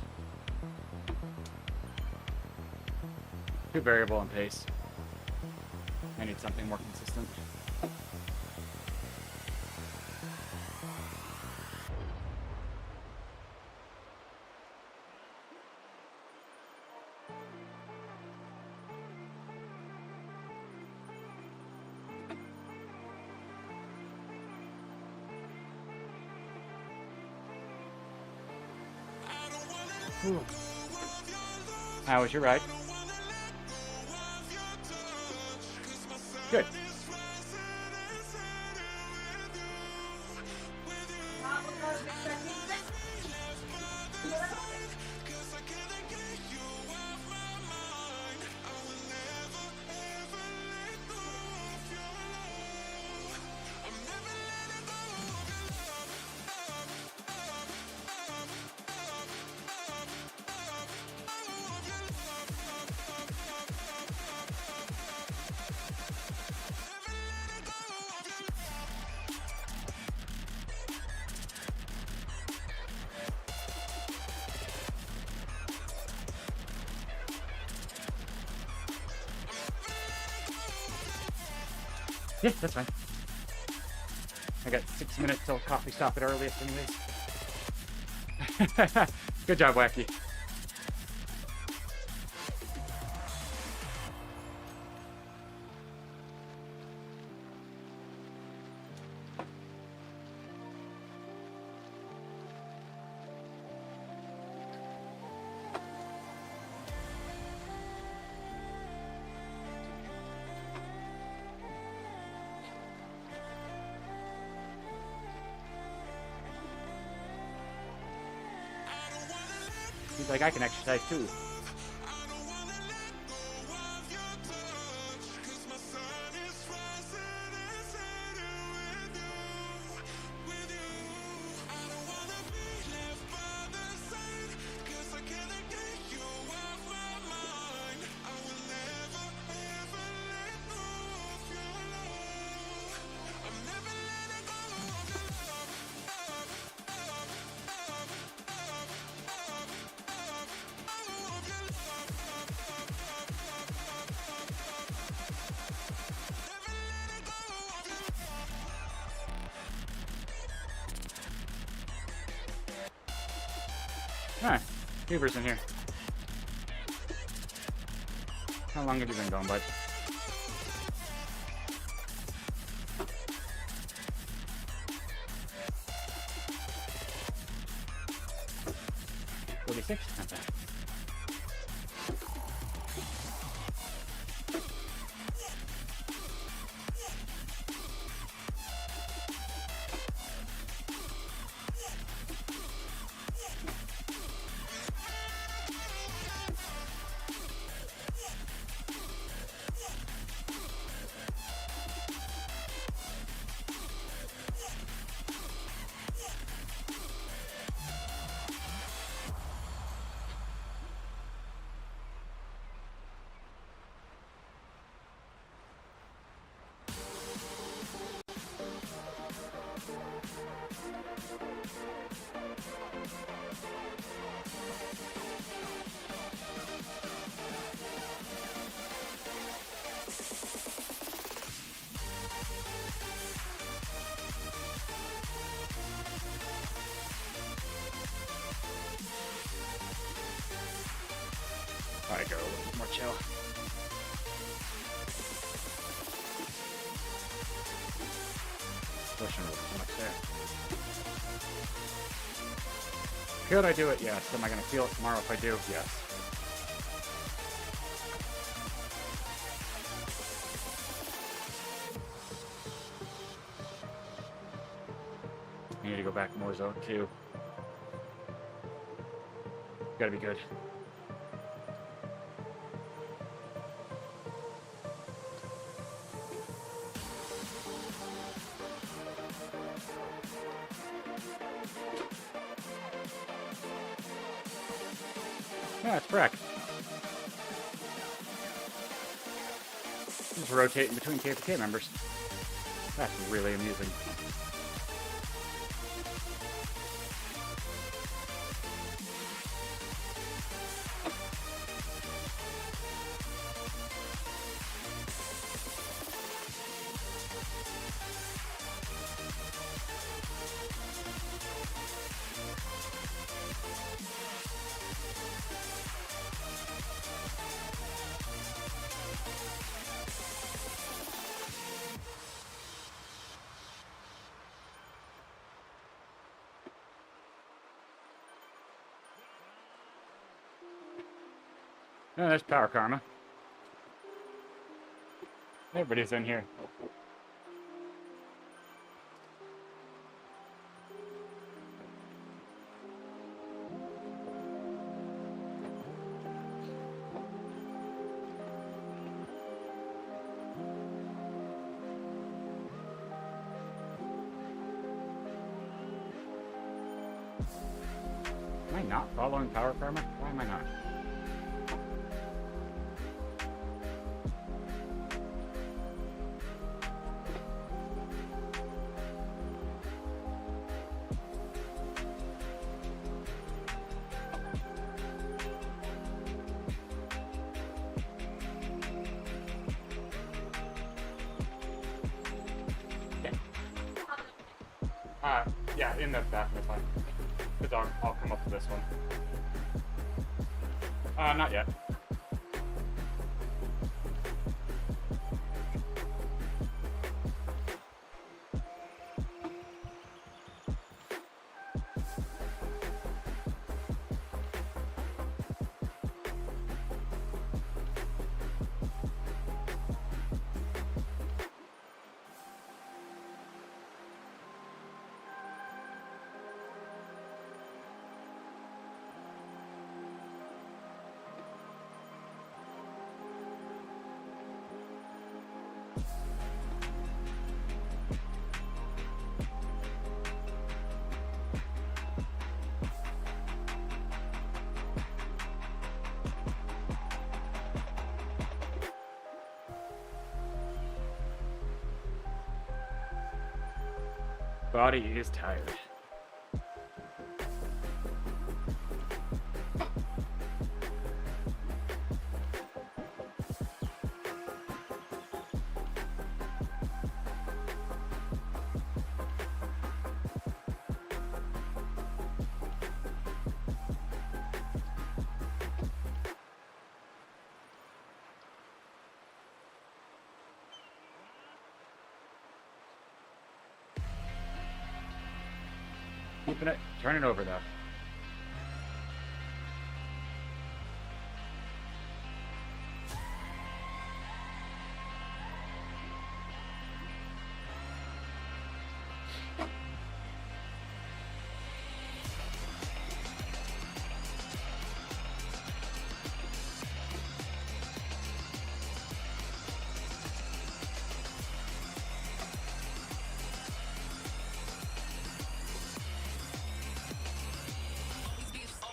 Too variable in pace. I need something more consistent. How was your ride? Good. Yeah, that's fine. I got 6 minutes till coffee stop at earliest anyways. Good job, Wacky. He's like, I can exercise too. Ah, Beaver's in here. How long have you been gone, bud? $46? Not bad. Alright, go a little bit more chill. Pushing a little too much there. Could I do it? Yes. Am I going to feel it tomorrow if I do? Yes. I need to go back more zone 2. Gotta be good. Yeah, it's correct. Just rotating between KPK members. That's really amusing. Oh, there's Power Karma. Everybody's in here. Am I not following Power Karma? Why am I not? Yeah, in the bathroom is fine. Because I'll come up to this one. Not yet. Body is tired. Keeping it, turning over though.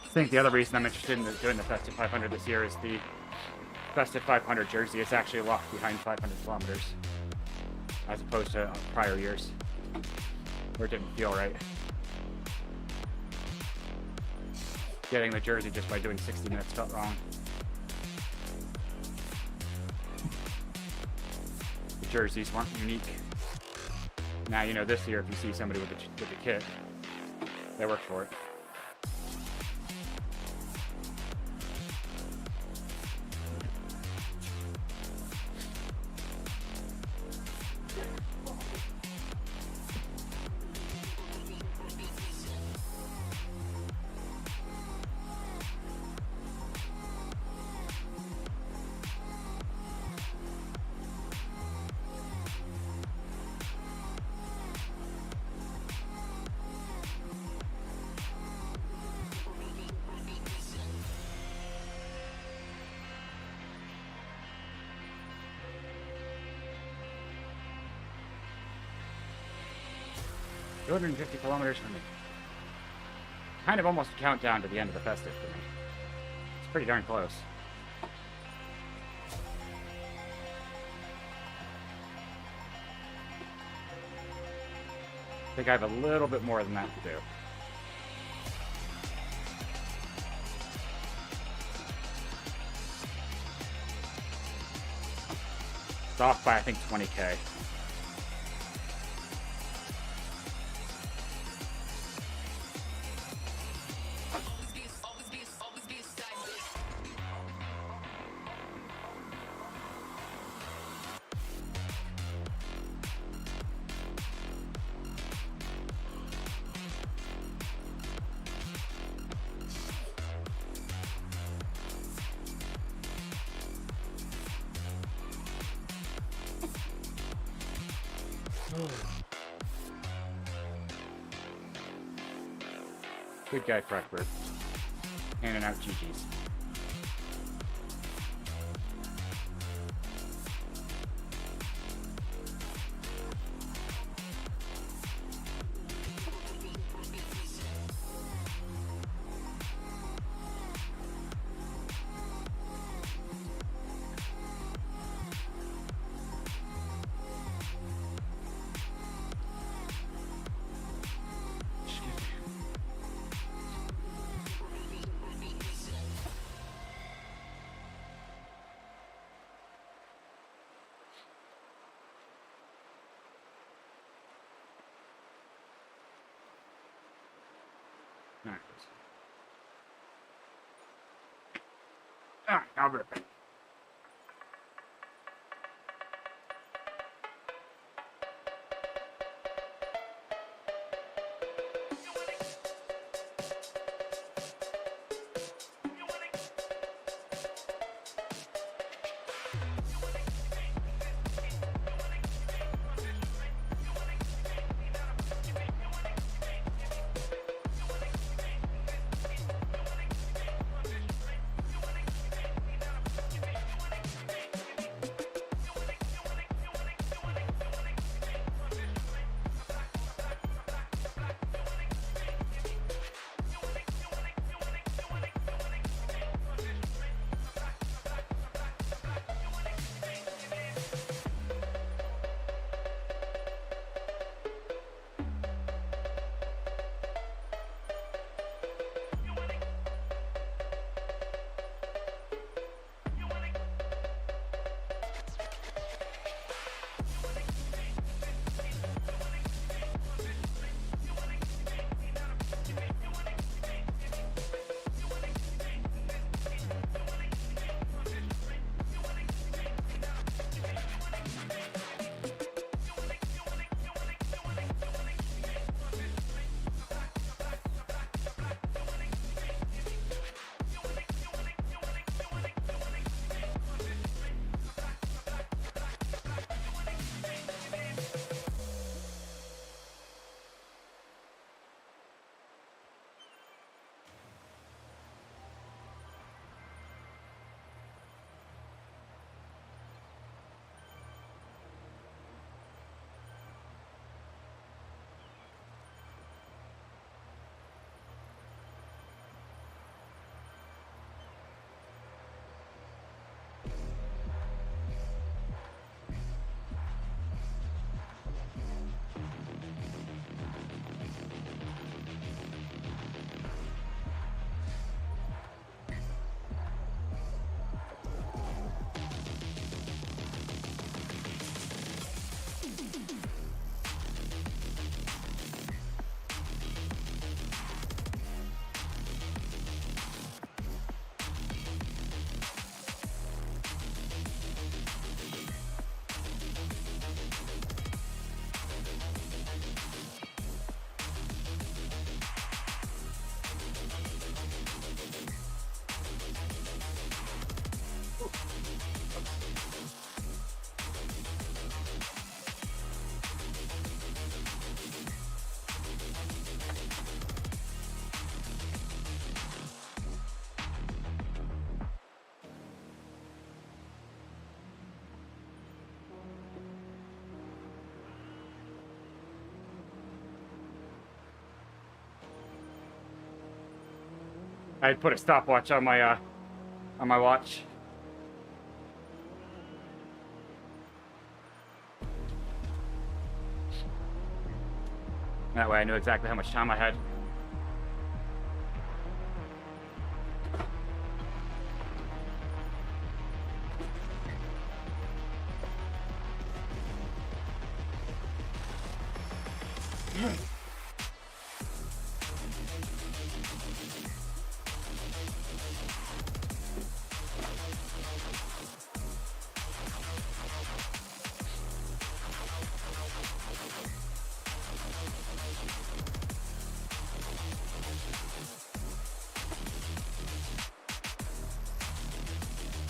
I think the other reason I'm interested in doing the Festive 500 this year is the Festive 500 jersey is actually locked behind 500 kilometers, as opposed to prior years, where it didn't feel right. Getting the jersey just by doing 60 minutes felt wrong. The jerseys weren't unique. Now, you know, this year, if you see somebody with a kit, they worked for it. $250 kilometers for me. Kind of almost a countdown to the end of the festive for me. It's pretty darn close. I think I have a little bit more than that to do. It's off by, I think, 20K. Good guy, Freckbird. Handing out GGs. Alright, I'll rip it. I put a stopwatch on my watch. That way I knew exactly how much time I had.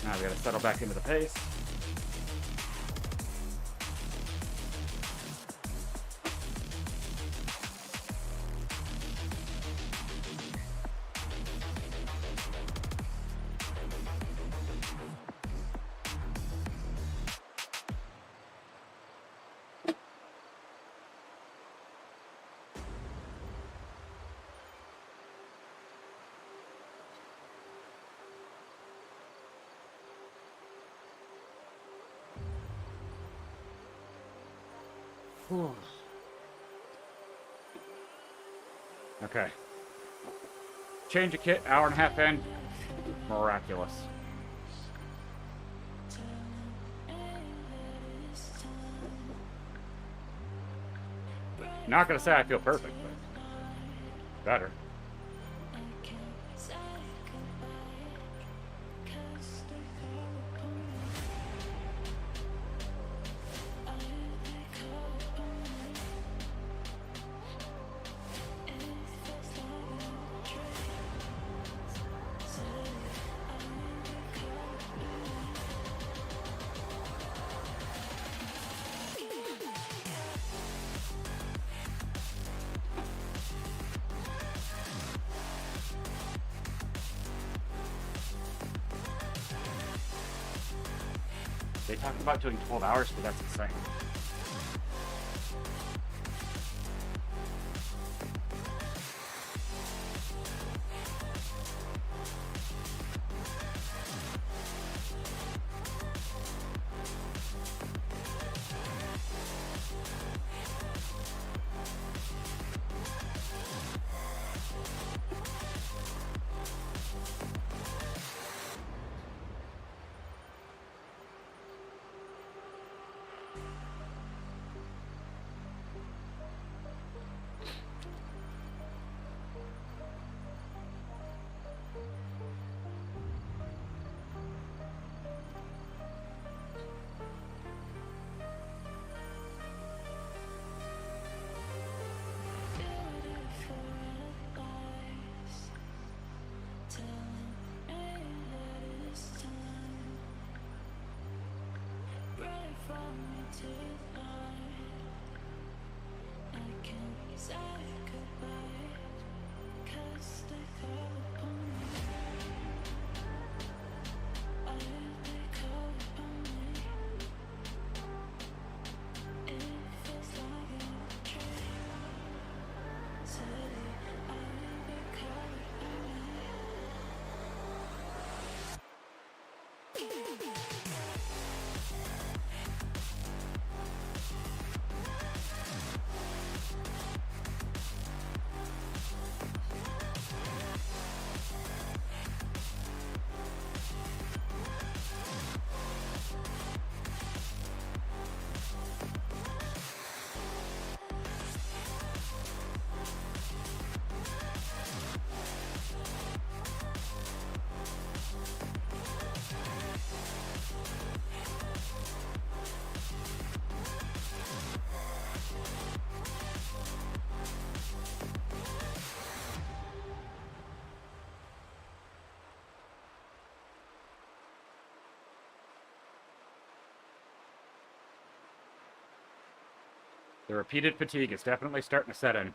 Now we gotta settle back into the pace. Okay. Change of kit, hour and a half in. Miraculous. Not gonna say I feel perfect, but better. They talked about doing 12 hours, but that's insane. The repeated fatigue is definitely starting to set in.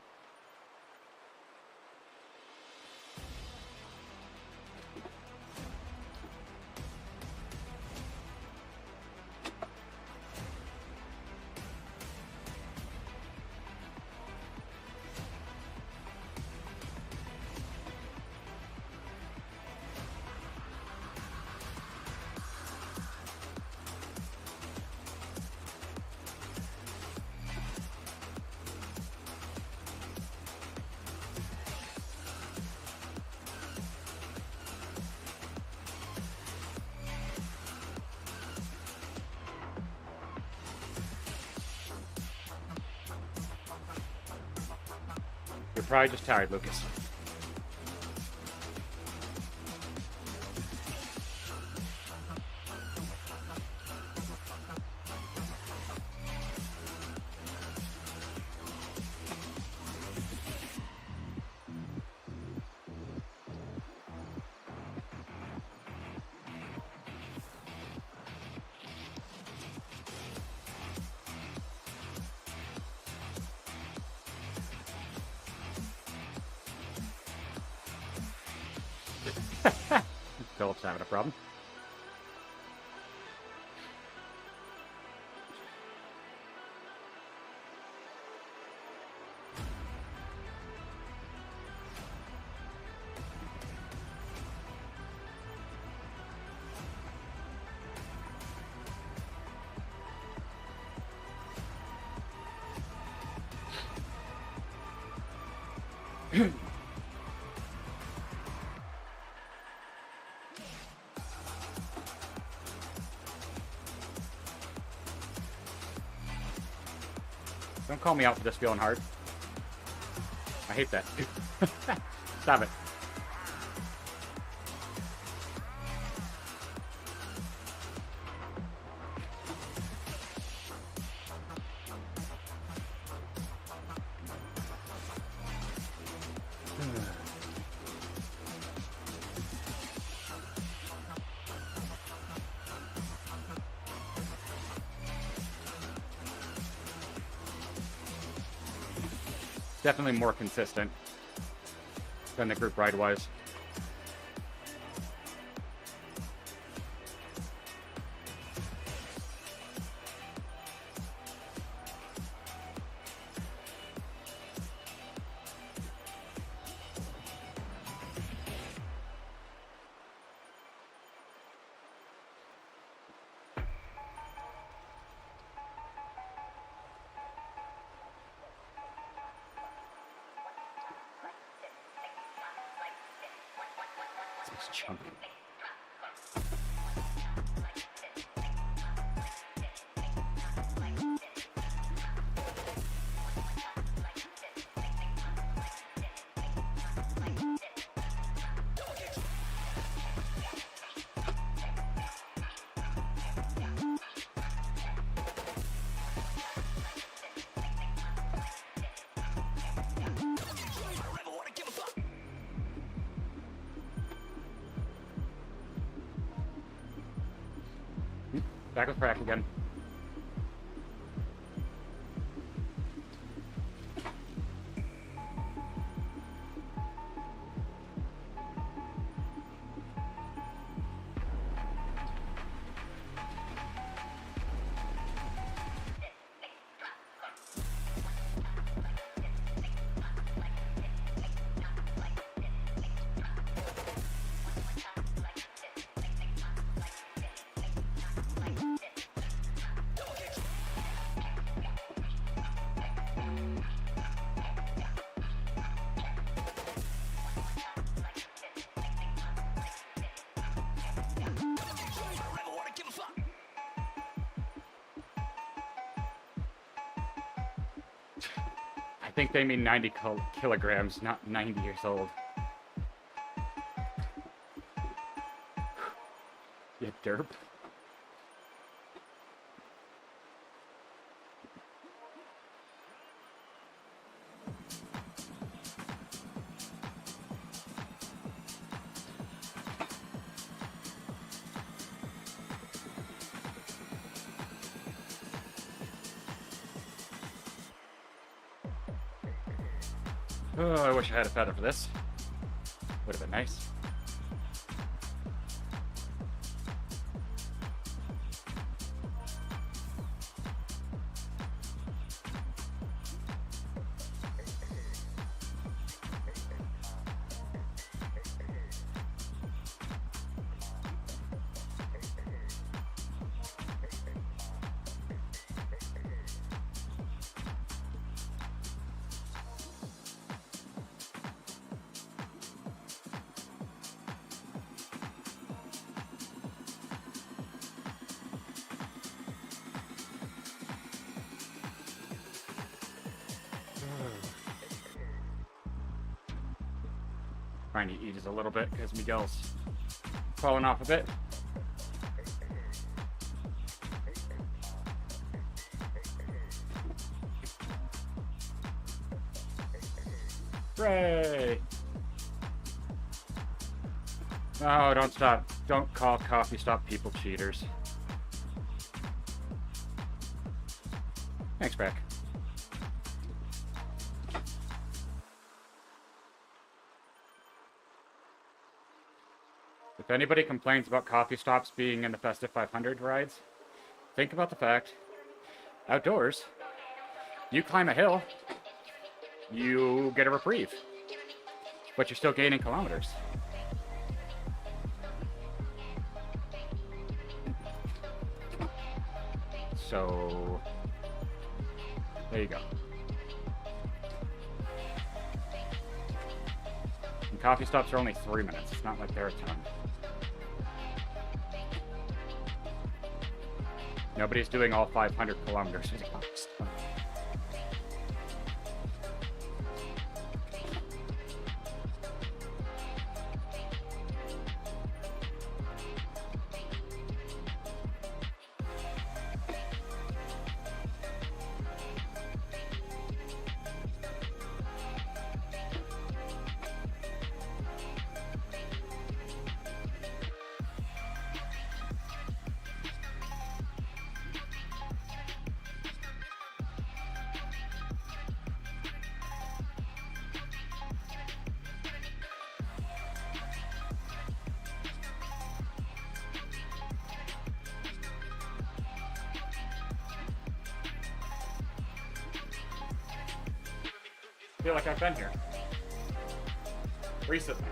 You're probably just tired, Lucas. Philip's having a problem. Don't call me out for just feeling hard. I hate that. Stop it. Definitely more consistent than the group ride was. It's chunky. Back with crack again. I think they mean 90 kilograms, not 90 years old. You derp. Oh, I wish I had a feather for this. Would have been nice. Trying to ease a little bit because Miguel's falling off a bit. Hooray! No, don't stop. Don't call coffee stop people cheaters. Thanks, Beck. If anybody complains about coffee stops being in the Festive 500 rides, think about the fact, outdoors, you climb a hill, you get a reprieve, but you're still gaining kilometers. So, there you go. And coffee stops are only 3 minutes. It's not like they're a ton. Nobody's doing all 500 kilometers at a coffee stop. I feel like I've been here recently.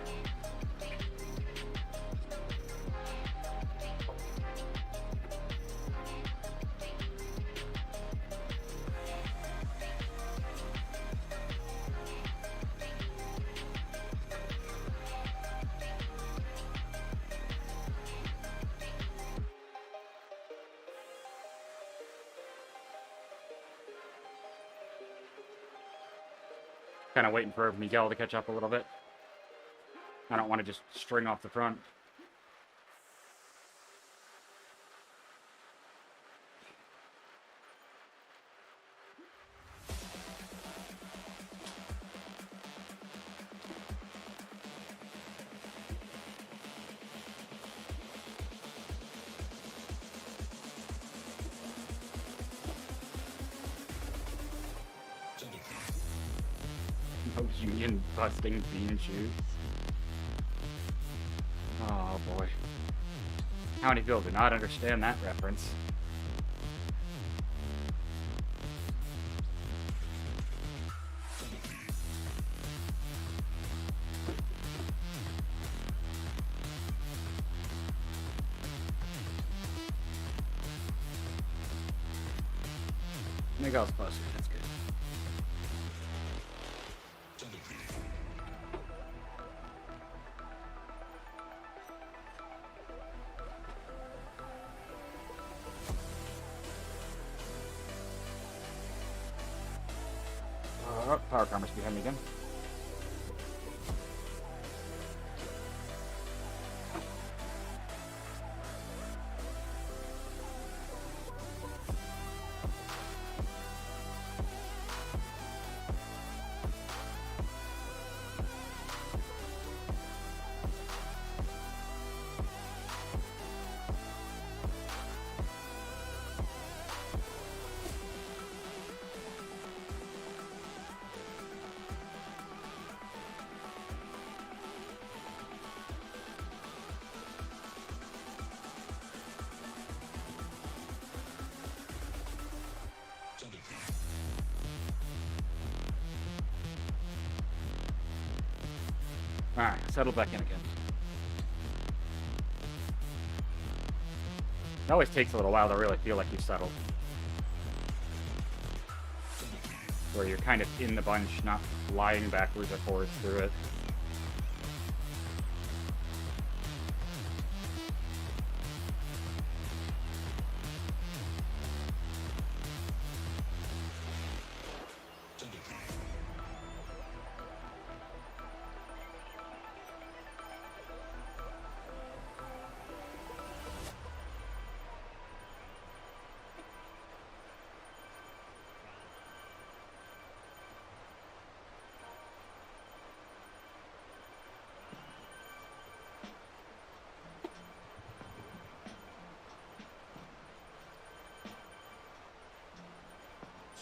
Kind of waiting for Miguel to catch up a little bit. I don't want to just string off the front. No union busting bean shoes. Oh boy. How many people do not understand that reference? Miguel's closer, that's good. Power commerce behind me again. Alright, settle back in again. It always takes a little while to really feel like you've settled. Where you're kind of in the bunch, not flying backwards or forwards through it.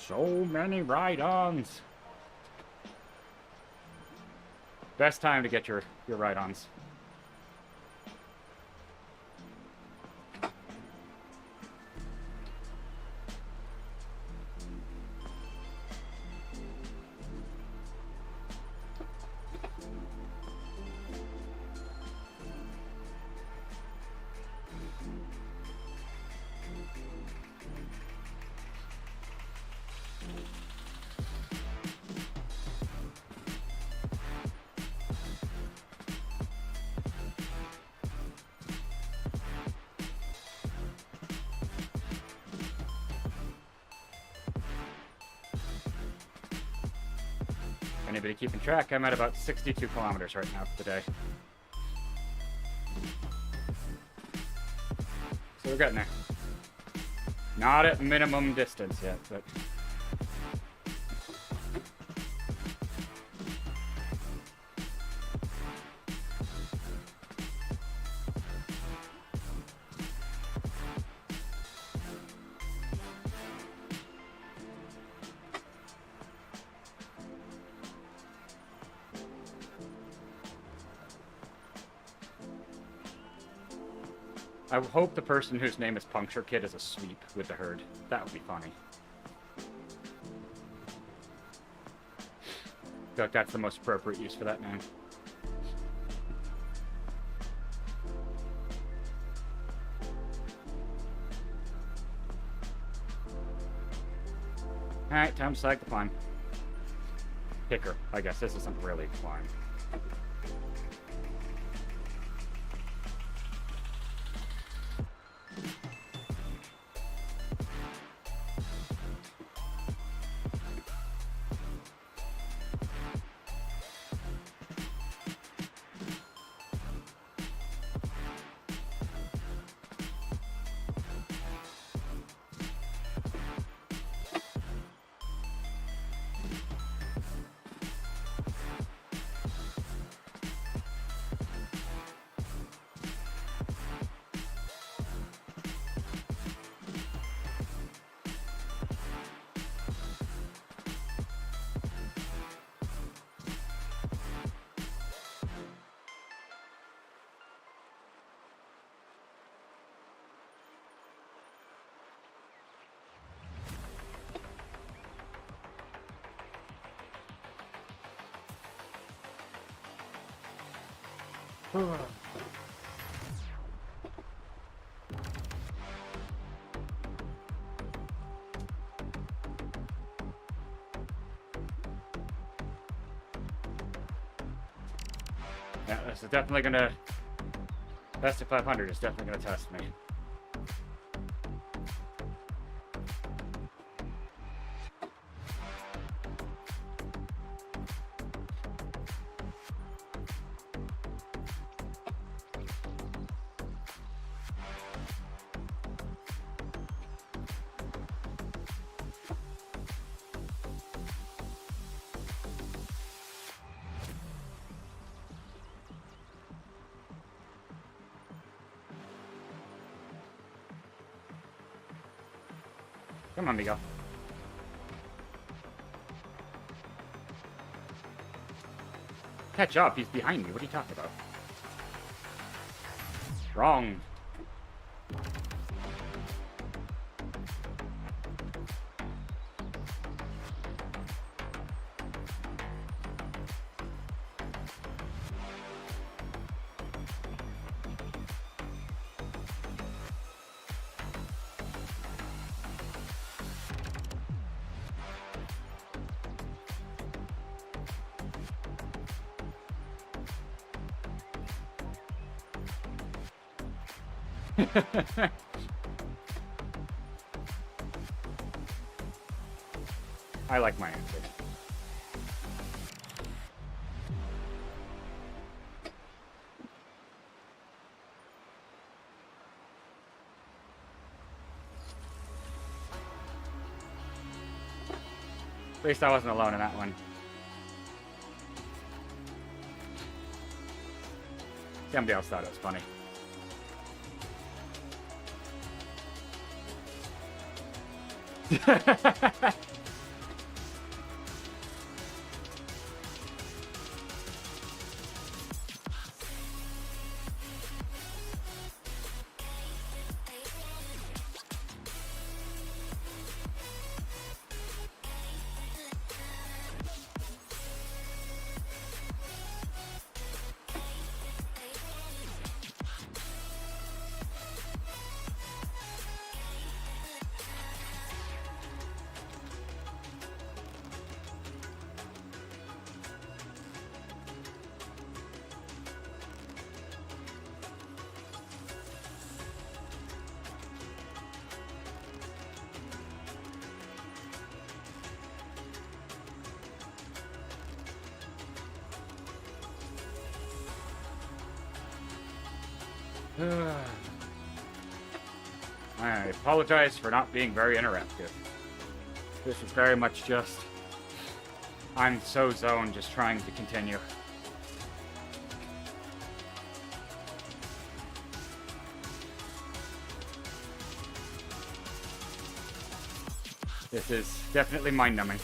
So many ride-ons. Best time to get your ride-ons. Anybody keeping track? I'm at about 62 kilometers right now for the day. So we're getting there. Not at minimum distance yet, but... I hope the person whose name is Puncture Kid is a sweep with the herd. That would be funny. I feel like that's the most appropriate use for that name. Alright, time to select the climb. Picker, I guess. This isn't really a climb. Yeah, this is definitely gonna... Best of 500 is definitely gonna test me. Come on, Miguel. Catch up, he's behind me. What are you talking about? Wrong. I like my answer. At least I wasn't alone in that one. Somebody else thought it was funny. I apologize for not being very interactive. This is very much just... I'm so zoned just trying to continue. This is definitely mind-numbing.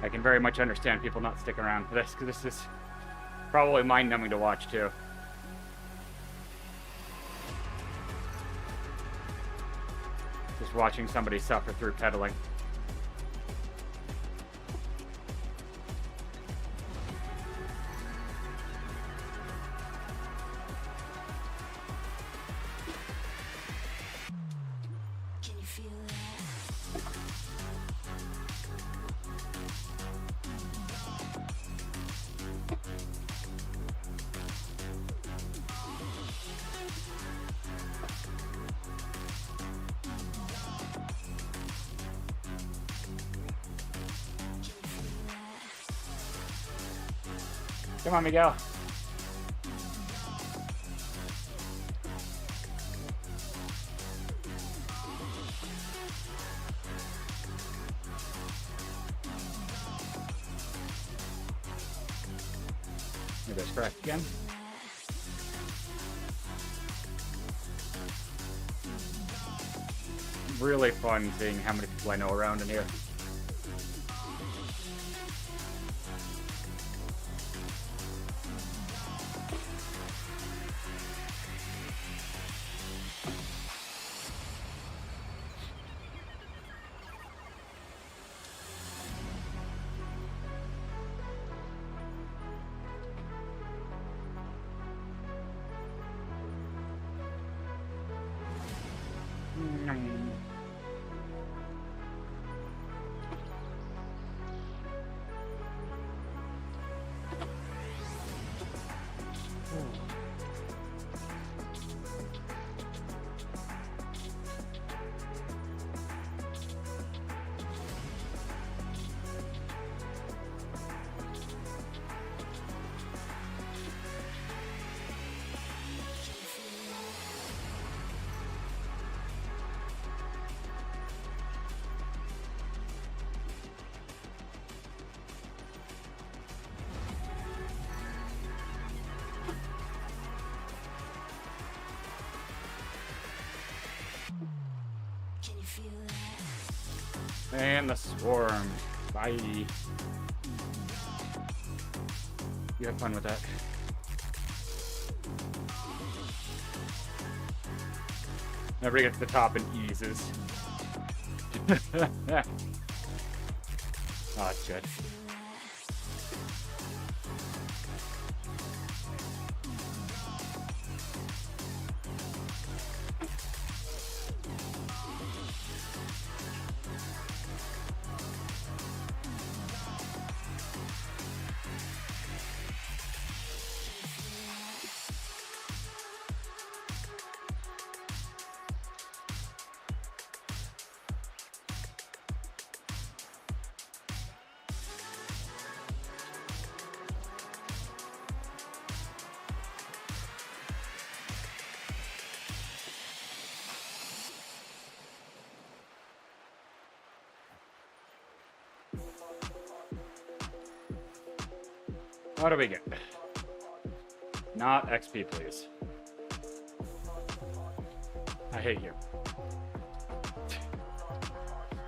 I can very much understand people not sticking around for this, because this is probably mind-numbing to watch, too. Just watching somebody suffer through pedaling. Come on, Miguel. Maybe that's correct again. Really fun seeing how many people I know around in here. And the swarm. Bye. You have fun with that. Everybody gets to the top and eases. Oh, that's good. What do we get? Not XP, please. I hate you.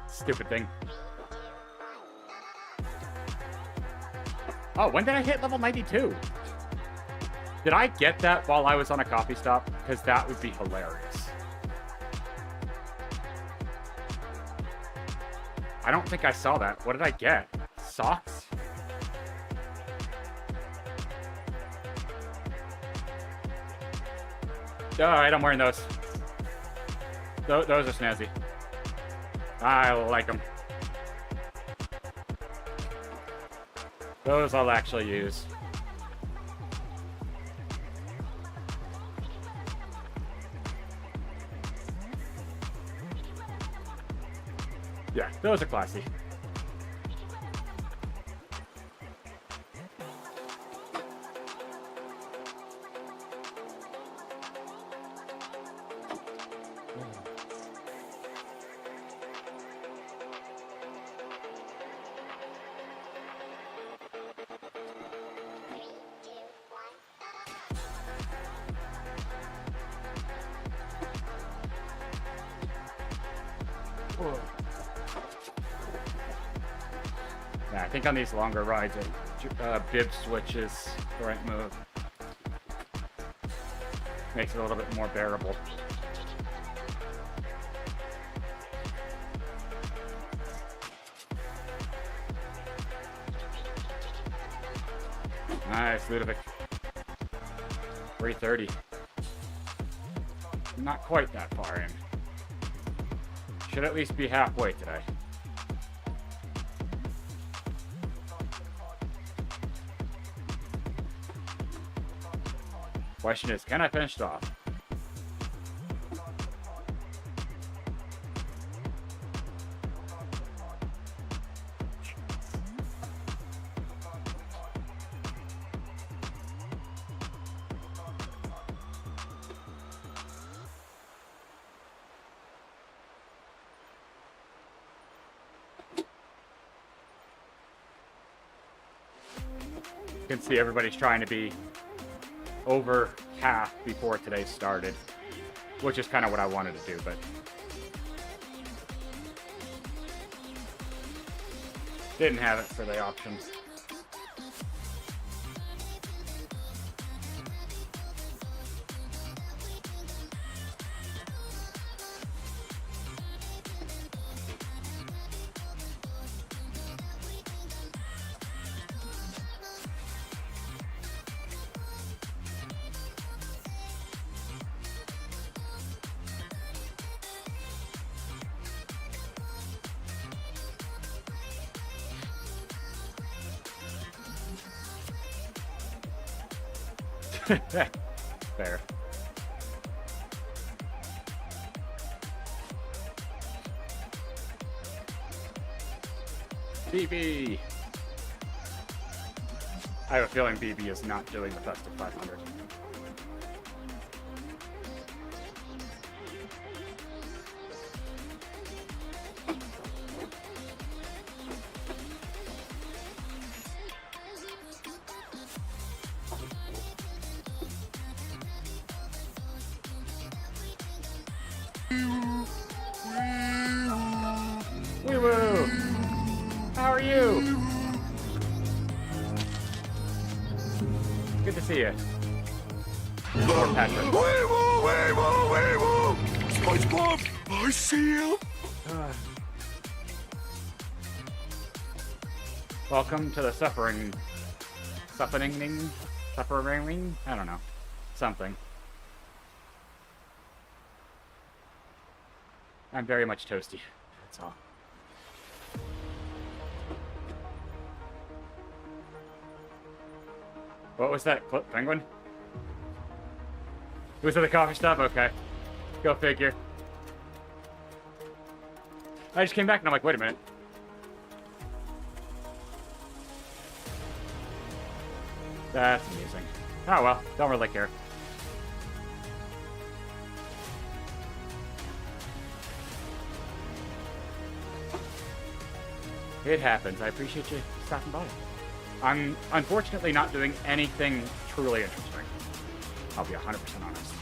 Stupid thing. Oh, when did I hit level 92? Did I get that while I was on a coffee stop? Because that would be hilarious. I don't think I saw that. What did I get? Socks? Alright, I'm wearing those. Those are snazzy. I like them. Those I'll actually use. Yeah, those are classy. Yeah, I think on these longer rides, a bib switch is the right move. Makes it a little bit more bearable. Nice, Ludovic. 330. Not quite that far in. Should at least be halfway today. Question is, can I finish it off? You can see everybody's trying to be over half before today started, which is kind of what I wanted to do, but didn't have it for the options. Fair. BB! I have a feeling BB is not doing the Festive 500. Woo-woo! How are you? Good to see you. Or Patrick. Wee-woo, wee-woo, wee-woo! SpongeBob, I see you! Welcome to the suffering... Suffering? I don't know. Something. I'm very much toasty. That's all. What was that clip, Penguin? It was at the coffee shop? Okay. Go figure. I just came back and I'm like, wait a minute. That's amusing. Oh well, don't really care. It happens. I appreciate you stopping by. I'm unfortunately not doing anything truly interesting. I'll be 100% honest.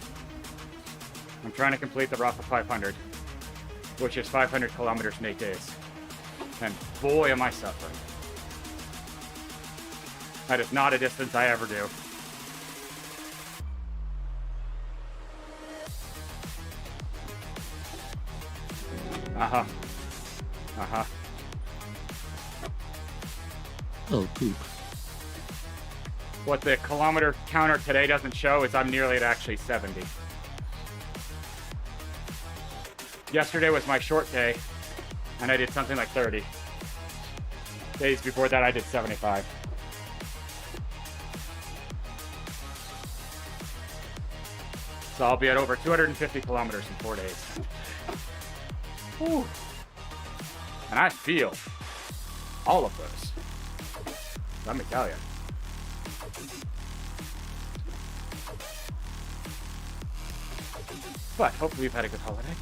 I'm trying to complete the Rapha 500, which is 500 kilometers in 8 days. And boy, am I suffering. That is not a distance I ever do. Uh-huh. Uh-huh. Oh, poop. What the kilometer counter today doesn't show is I'm nearly at actually 70. Yesterday was my short day, and I did something like 30. Days before that, I did 75. So I'll be at over 250 kilometers in 4 days. Whew. And I feel all of those. Let me tell you. But hopefully you've had a good holiday.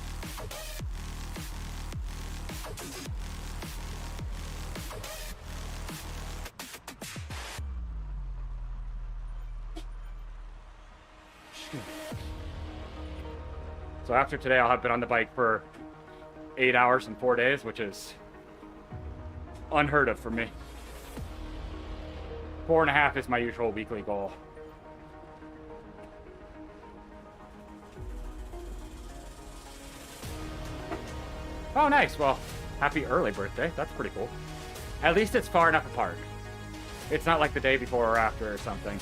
So after today, I'll have been on the bike for 8 hours in 4 days, which is unheard of for me. 4.5 is my usual weekly goal. Oh, nice. Well, happy early birthday. That's pretty cool. At least it's far enough apart. It's not like the day before or after or something.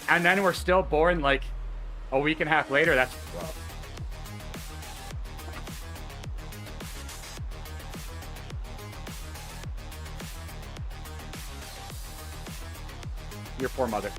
And then we're still born like a week and a half later. That's rough. Your poor mother.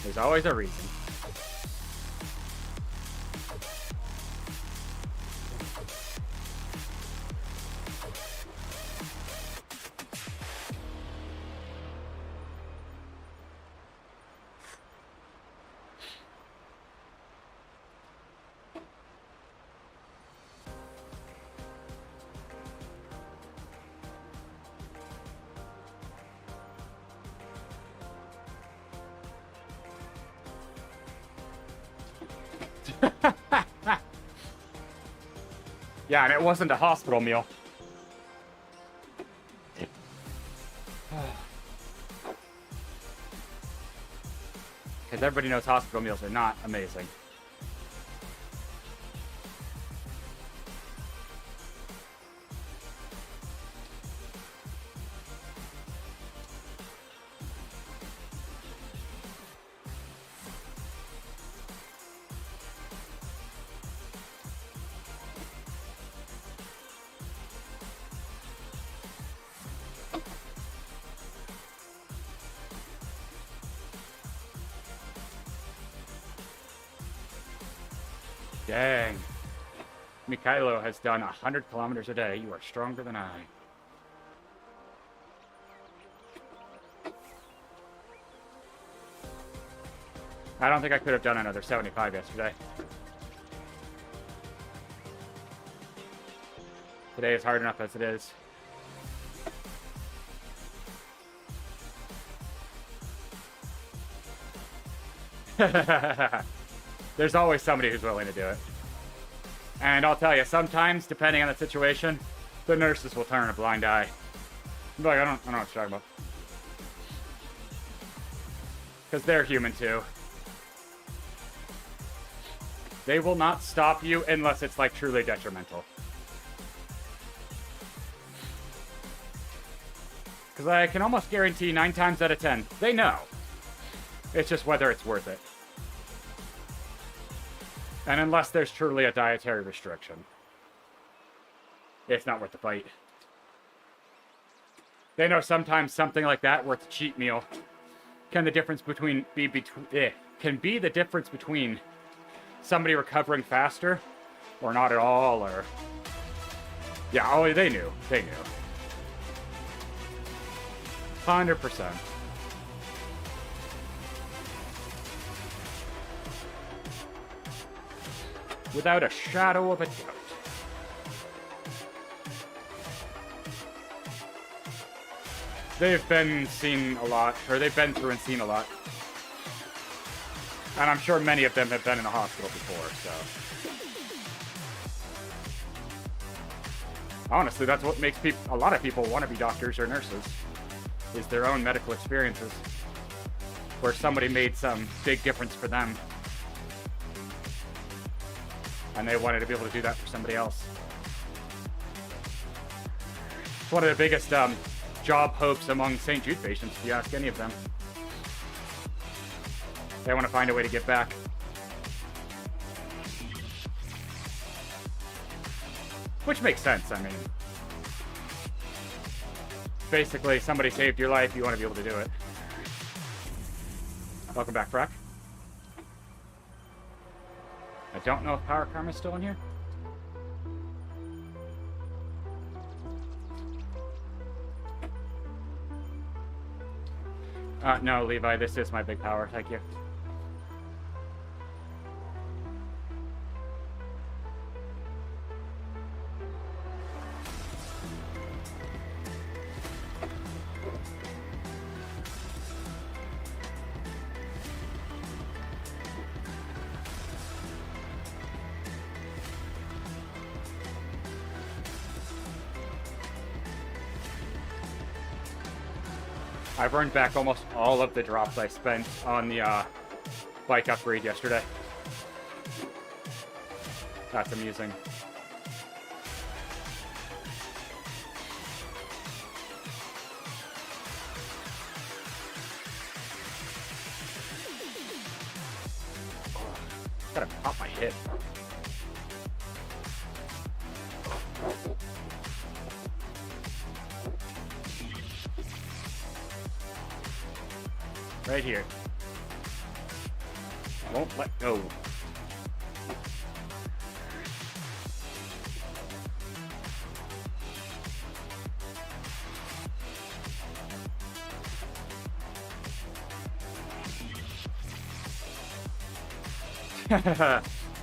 There's always a reason. Yeah, and it wasn't a hospital meal. Because everybody knows hospital meals are not amazing. Dang. Mikhailo has done 100 kilometers a day. You are stronger than I. I don't think I could have done another 75 yesterday. Today is hard enough as it is. There's always somebody who's willing to do it. And I'll tell you, sometimes, depending on the situation, the nurses will turn a blind eye. Be like, I don't know what you're talking about. Because they're human too. They will not stop you unless it's like truly detrimental. Because I can almost guarantee 9 times out of 10, they know. It's just whether it's worth it. And unless there's truly a dietary restriction, it's not worth the fight. They know sometimes something like that, worth a cheat meal, can be the difference between somebody recovering faster or not at all, or yeah, oh, they knew. 100%. Without a shadow of a doubt. They've been seen a lot, or they've been through and seen a lot. And I'm sure many of them have been in the hospital before, so. Honestly, that's what makes a lot of people want to be doctors or nurses, is their own medical experiences, where somebody made some big difference for them, and they wanted to be able to do that for somebody else. It's one of the biggest job hopes among St. Jude patients, if you ask any of them. They want to find a way to give back. Which makes sense, I mean. Basically, somebody saved your life, you want to be able to do it. Welcome back, Frack. I don't know if Power Karma's still in here. No, Levi, this is my big power, thank you. I've earned back almost all of the drops I spent on the bike upgrade yesterday. That's amusing. Gotta pop my hip. Right here. Won't let go.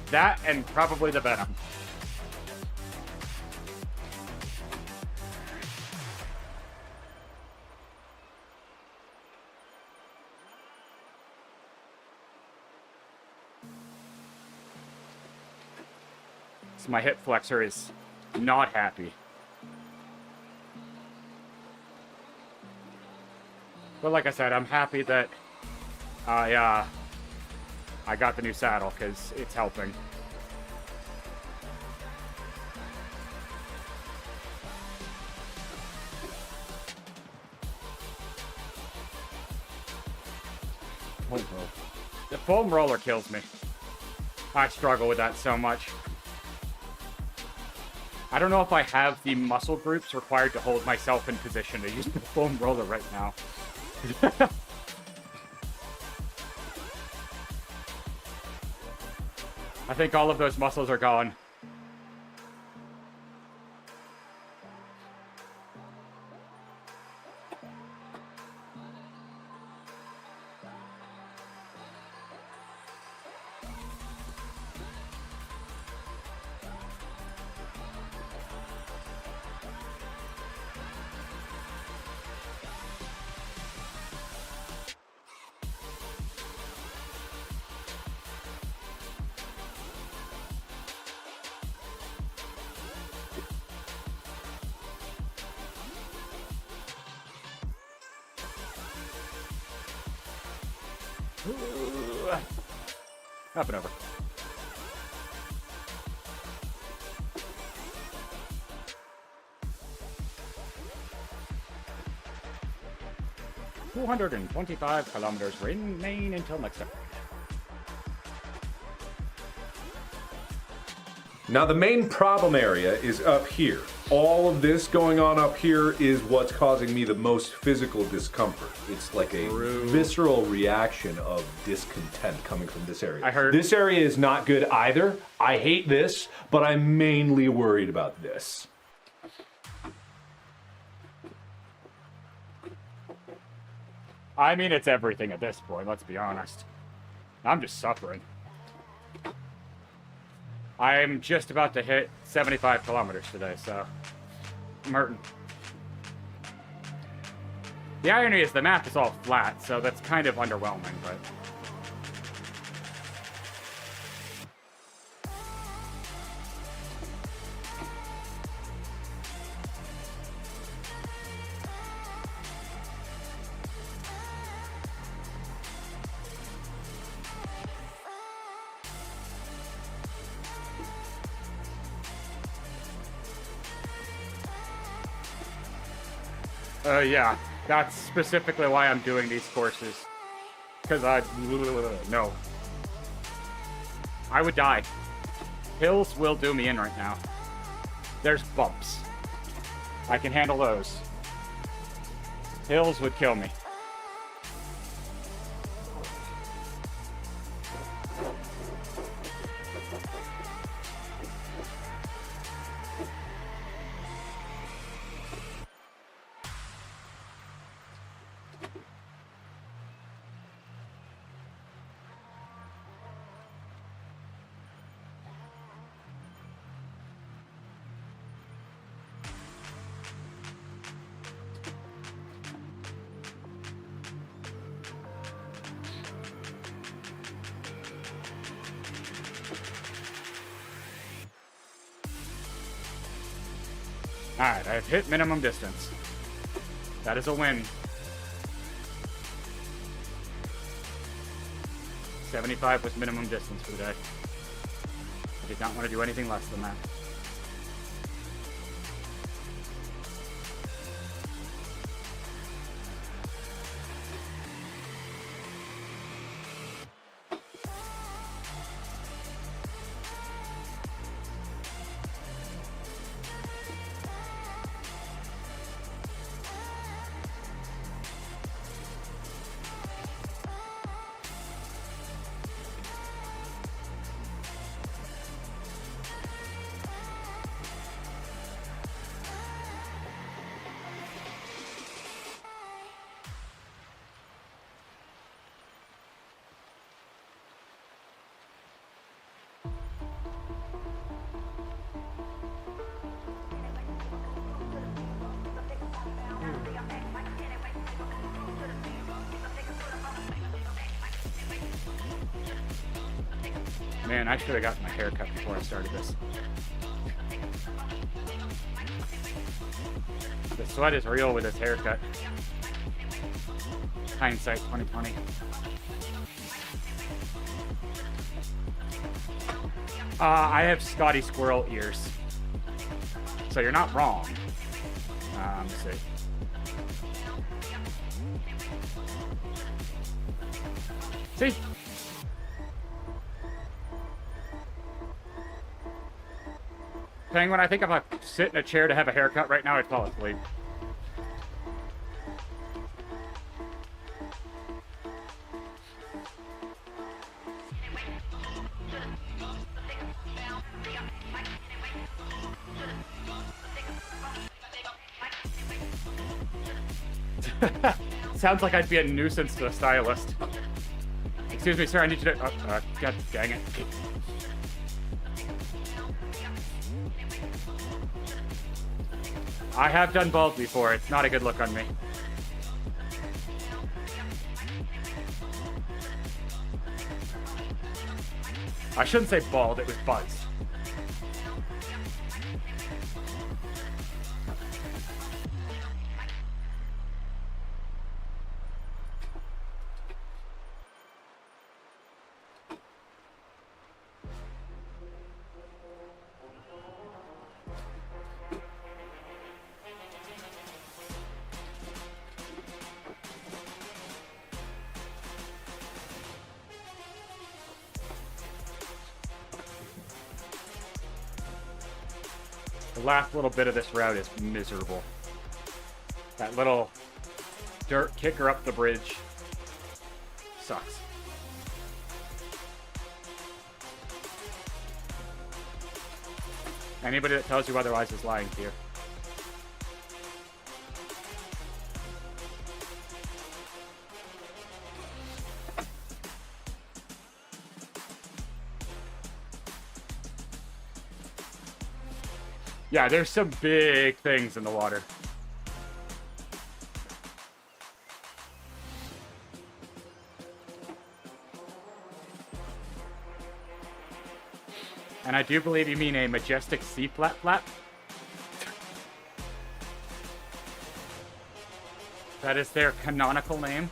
That and probably the venom. So my hip flexor is not happy. But like I said, I'm happy that I got the new saddle because it's helping. The foam roller kills me. I struggle with that so much. I don't know if I have the muscle groups required to hold myself in position to use the foam roller right now. I think all of those muscles are gone. Up and over. 225 kilometers remain until next time. Now the main problem area is up here. All of this going on up here is what's causing me the most physical discomfort. It's like a visceral reaction of discontent coming from this area. I heard this area is not good either. I hate this, but I'm mainly worried about this. I mean, it's everything at this point, let's be honest. I'm just suffering. I'm just about to hit 75 kilometers today, so I'm hurting. The irony is the map is all flat, so that's kind of underwhelming, but... yeah, that's specifically why I'm doing these courses. Because no. I would die. Hills will do me in right now. There's bumps. I can handle those. Hills would kill me. Alright, I've hit minimum distance. That is a win. 75 was minimum distance for the day. I did not want to do anything less than that. Man, I should have gotten my hair cut before I started this. The sweat is real with this haircut. Hindsight 2020. I have Scotty Squirrel ears. So you're not wrong. Let's see. See? Penguin, I think if I sit in a chair to have a haircut right now, I'd fall asleep. Sounds like I'd be a nuisance to a stylist. Excuse me, sir, I need you to... God dang it. I have done bald before. It's not a good look on me. I shouldn't say bald, it was buzzed. The last little bit of this route is miserable. That little dirt kicker up the bridge sucks. Anybody that tells you otherwise is lying to you. Yeah, there's some big things in the water. And I do believe you mean a majestic sea flap flap. That is their canonical name.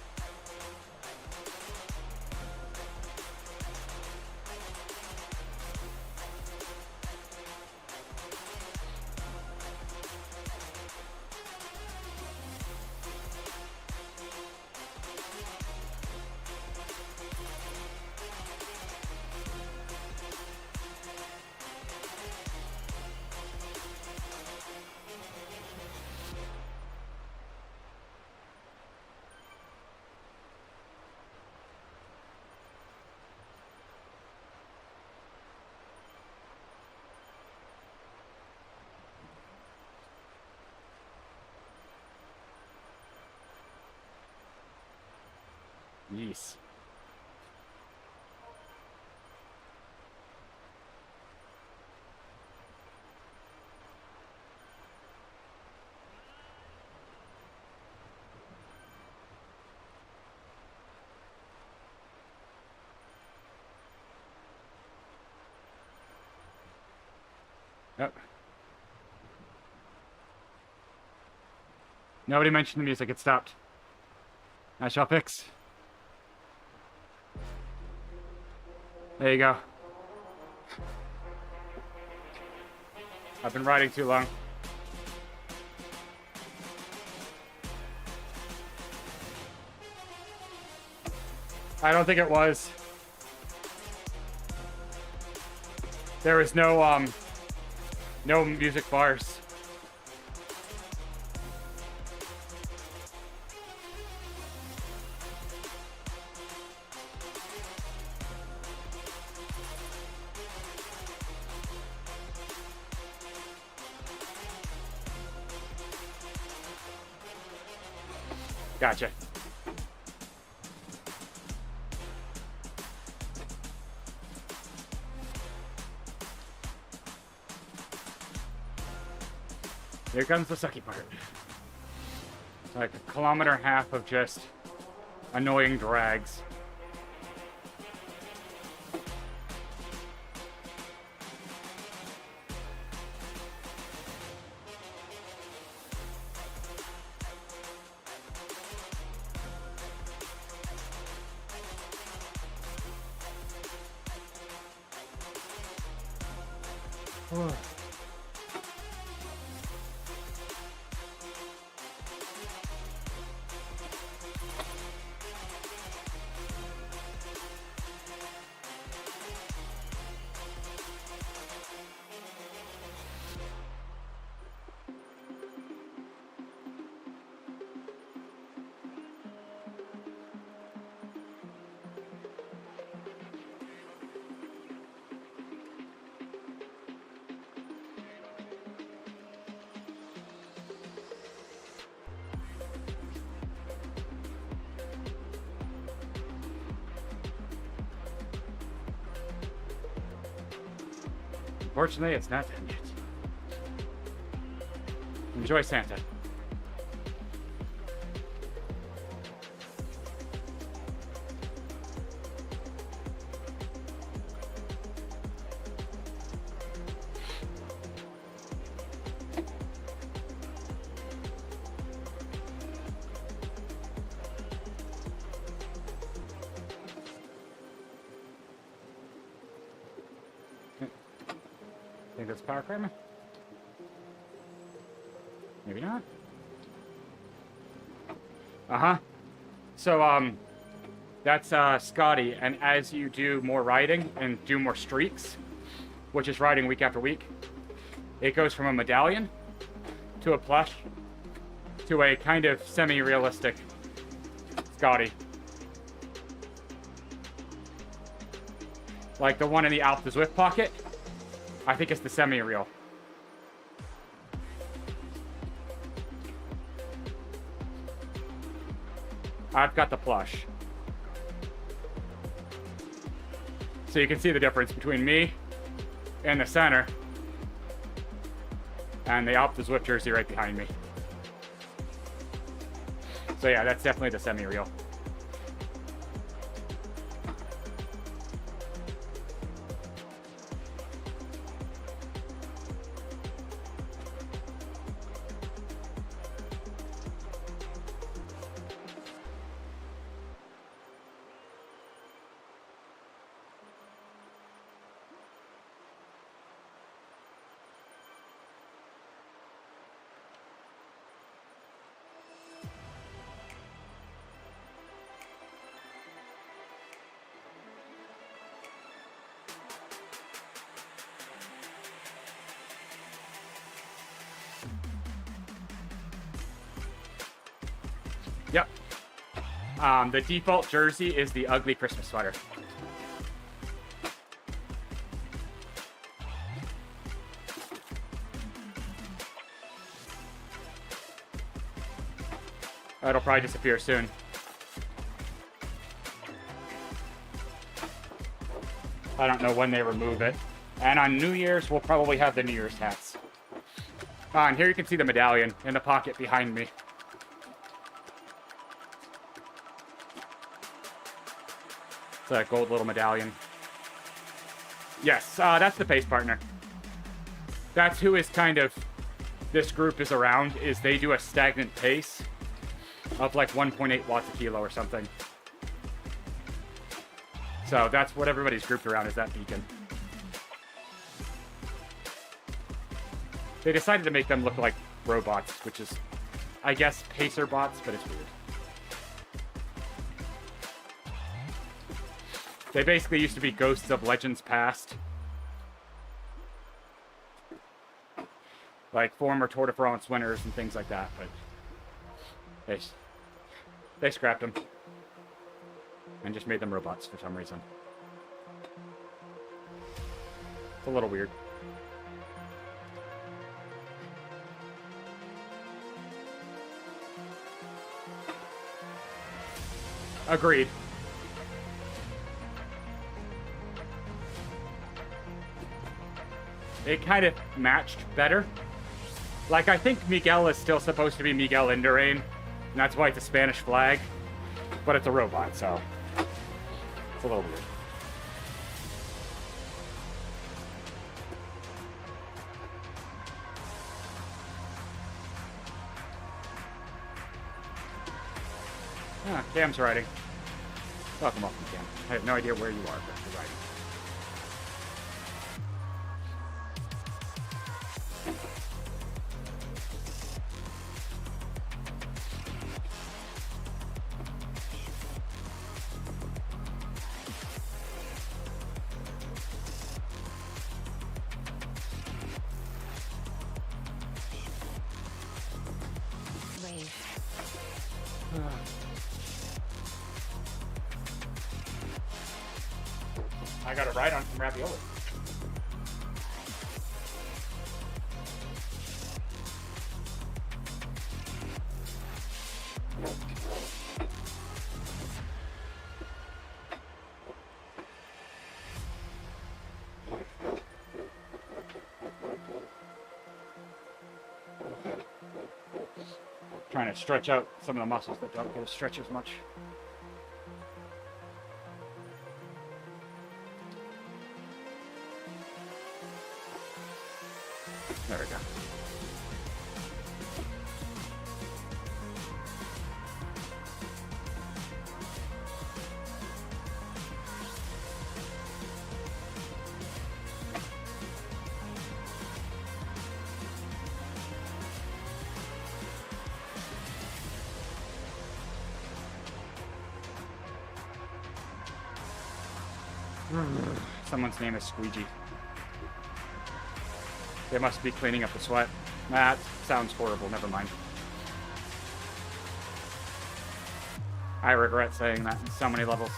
Yes. Yep. Nobody mentioned the music. It stopped. Nice shot picks. There you go. I've been riding too long. I don't think it was. There was no music bars. Gotcha. Here comes the sucky part. It's like 1.5 kilometers of just annoying drags. Unfortunately, it's not done yet. Enjoy Santa. Think that's power climber? Maybe not. So, that's Scotty, and as you do more riding and do more streaks, which is riding week after week, It goes from a medallion to a plush to a kind of semi-realistic Scotty. Like the one in the Alp the Zwift pocket, I think it's the semi-real. I've got the plush. So you can see the difference between me in the center and the Alp the Zwift jersey right behind me. So yeah, that's definitely the semi-real. Yep. The default jersey is the ugly Christmas sweater. It'll probably disappear soon. I don't know when they remove it. And on New Year's, we'll probably have the New Year's hats. And here you can see the medallion in the pocket behind me. It's a gold little medallion. Yes, that's the pace partner. That's who is kind of, this group is around, is they do a stagnant pace of like 1.8 watts a kilo or something. So that's what everybody's grouped around, is that beacon. They decided to make them look like robots, which is, I guess, pacer bots, but it's weird. They basically used to be ghosts of legends past. Like former Tour de France winners and things like that, but they scrapped them and just made them robots for some reason. It's a little weird. Agreed. It kind of matched better. Like, I think Miguel is still supposed to be Miguel Indurain, and that's why it's a Spanish flag, but it's a robot, so it's a little weird. Ah, Cam's riding. Welcome, Cam. I have no idea where you are, but you're riding. I got a ride on some ravioli. Trying to stretch out some of the muscles that don't get to stretch as much. There we go. Someone's name is Squeegee. They must be cleaning up the sweat. That sounds horrible. Never mind. I regret saying that in so many levels.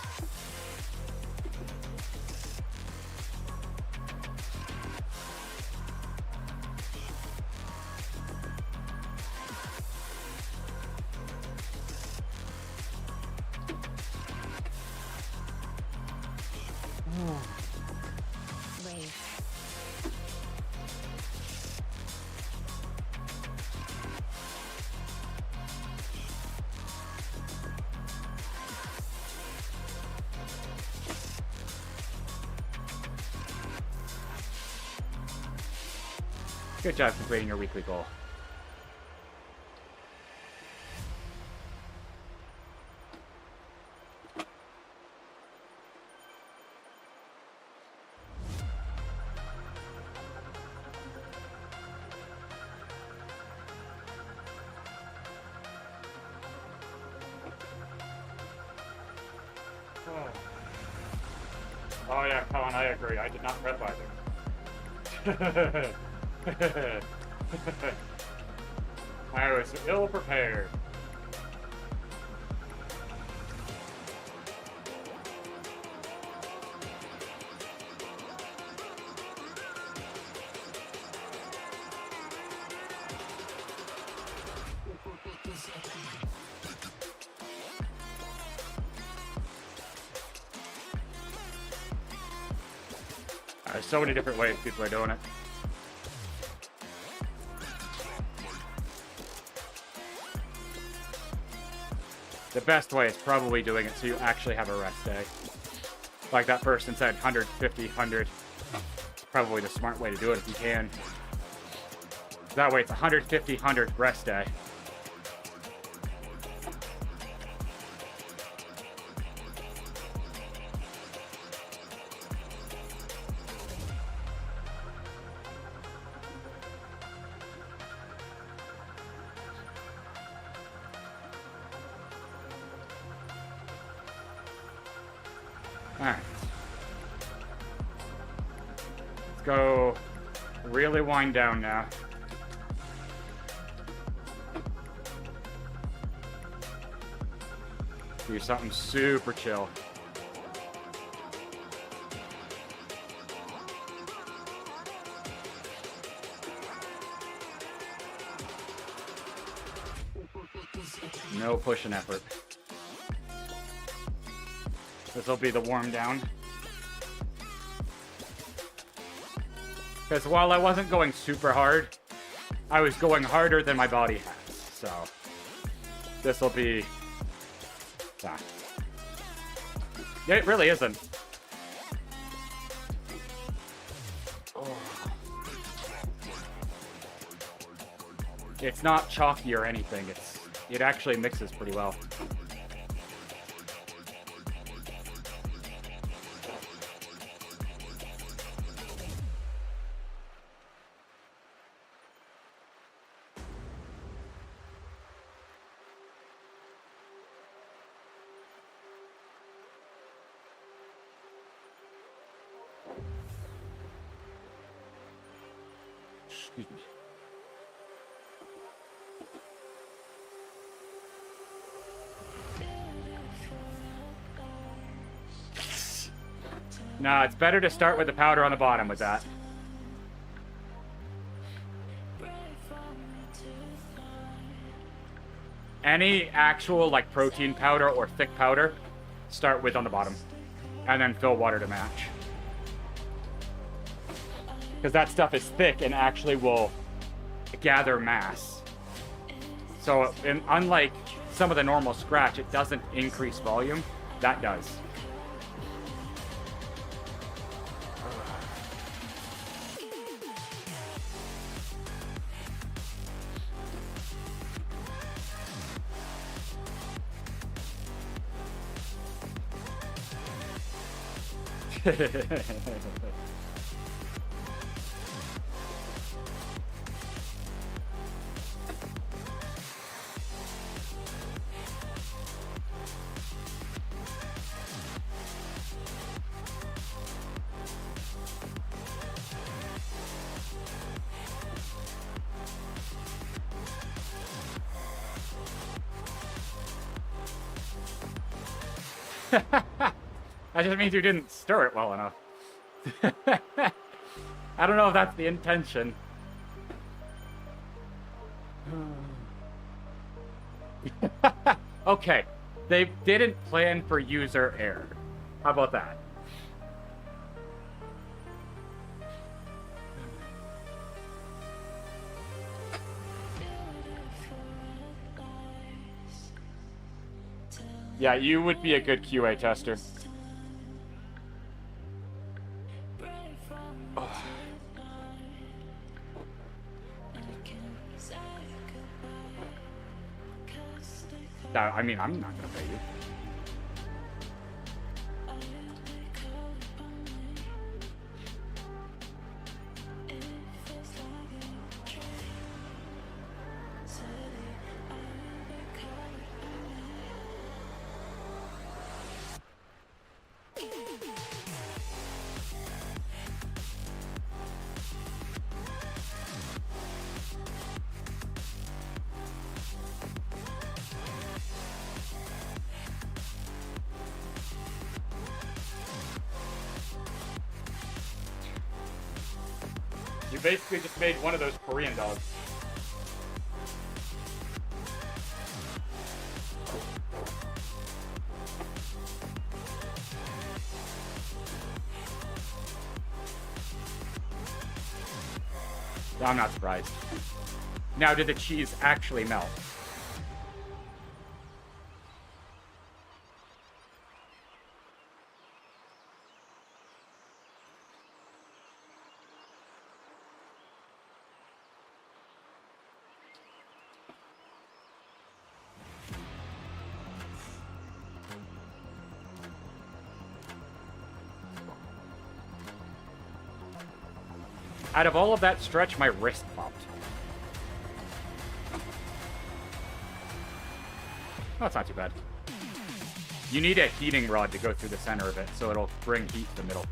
Good job completing your weekly goal. Oh yeah, Colin, I agree. I did not prep either. I was ill prepared. There's so many different ways people are doing it. The best way is probably doing it so you actually have a rest day. Like that person said, 150, 100. Probably the smart way to do it if you can. That way it's 150, 100 rest day. Alright. Let's go really wind down now. Do something super chill. No pushing effort. This will be the warm down. Because while I wasn't going super hard, I was going harder than my body has. So this will be... It really isn't. Oh. It's not chalky or anything. It actually mixes pretty well. Excuse me. No, it's better to start with the powder on the bottom with that. Any actual like protein powder or thick powder, start with on the bottom. And then fill water to match. Because that stuff is thick and actually will gather mass. So unlike some of the normal scratch, it doesn't increase volume. That does. That just means you didn't stir it well enough. I don't know if that's the intention. Okay, they didn't plan for user error. How about that? Yeah, you would be a good QA tester. Oh. I mean, I'm not gonna pay you. You basically just made one of those Korean dogs. I'm not surprised. Now, did the cheese actually melt? Out of all of that stretch, my wrist popped. Oh, it's not too bad. You need a heating rod to go through the center of it, so it'll bring heat to the middle.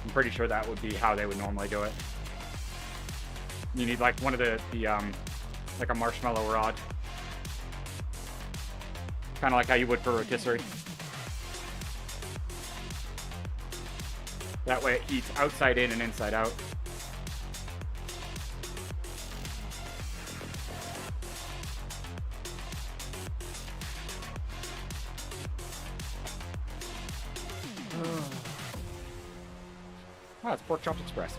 I'm pretty sure that would be how they would normally do it. You need like one of the like a marshmallow rod. Kind of like how you would for rotisserie. That way it heats outside in and inside out. Oh, it's Pork Chops Express.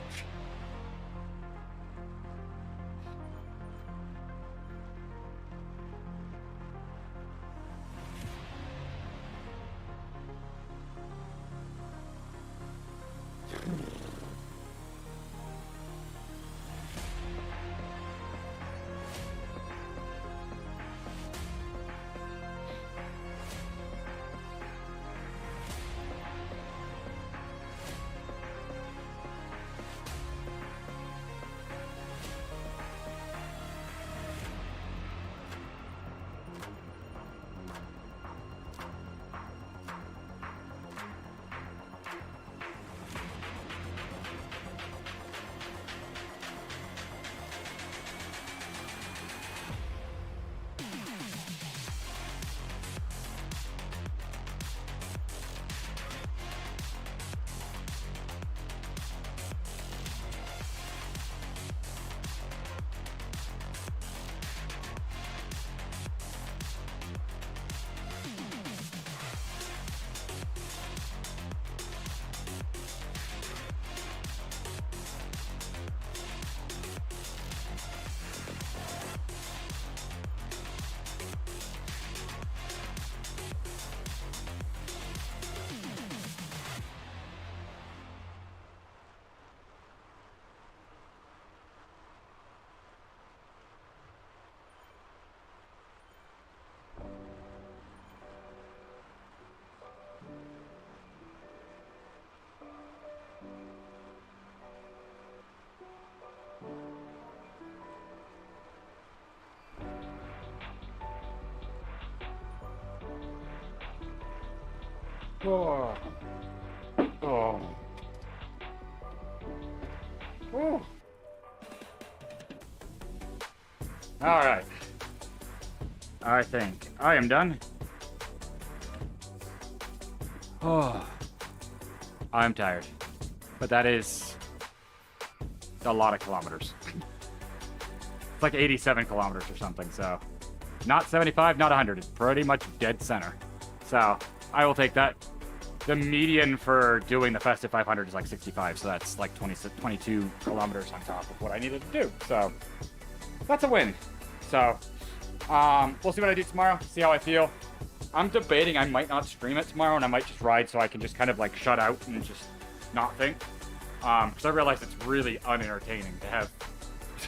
Oh. Oh. Oh. All right. I think I am done. Oh, I'm tired. But that is a lot of kilometers. It's like 87 kilometers or something, so not 75, not 100. It's pretty much dead center. So I will take that. The median for doing the Festive 500 is like 65, so that's like 22 kilometers on top of what I needed to do. So that's a win. So we'll see what I do tomorrow, see how I feel. I'm debating I might not stream it tomorrow, and I might just ride so I can just kind of like shut out and just not think. Because I realize it's really unentertaining to have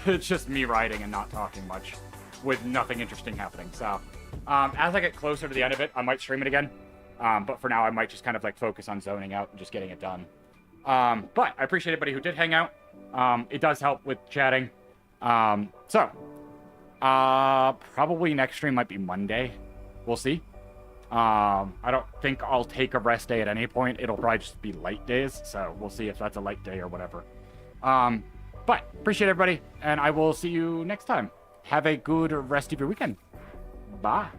it's just me riding and not talking much with nothing interesting happening. So as I get closer to the end of it, I might stream it again. But for now, I might just kind of like focus on zoning out and just getting it done. But I appreciate everybody who did hang out. It does help with chatting. So probably next stream might be Monday. We'll see. I don't think I'll take a rest day at any point. It'll probably just be light days. So we'll see if that's a light day or whatever. But appreciate everybody, and I will see you next time. Have a good rest of your weekend. Bye.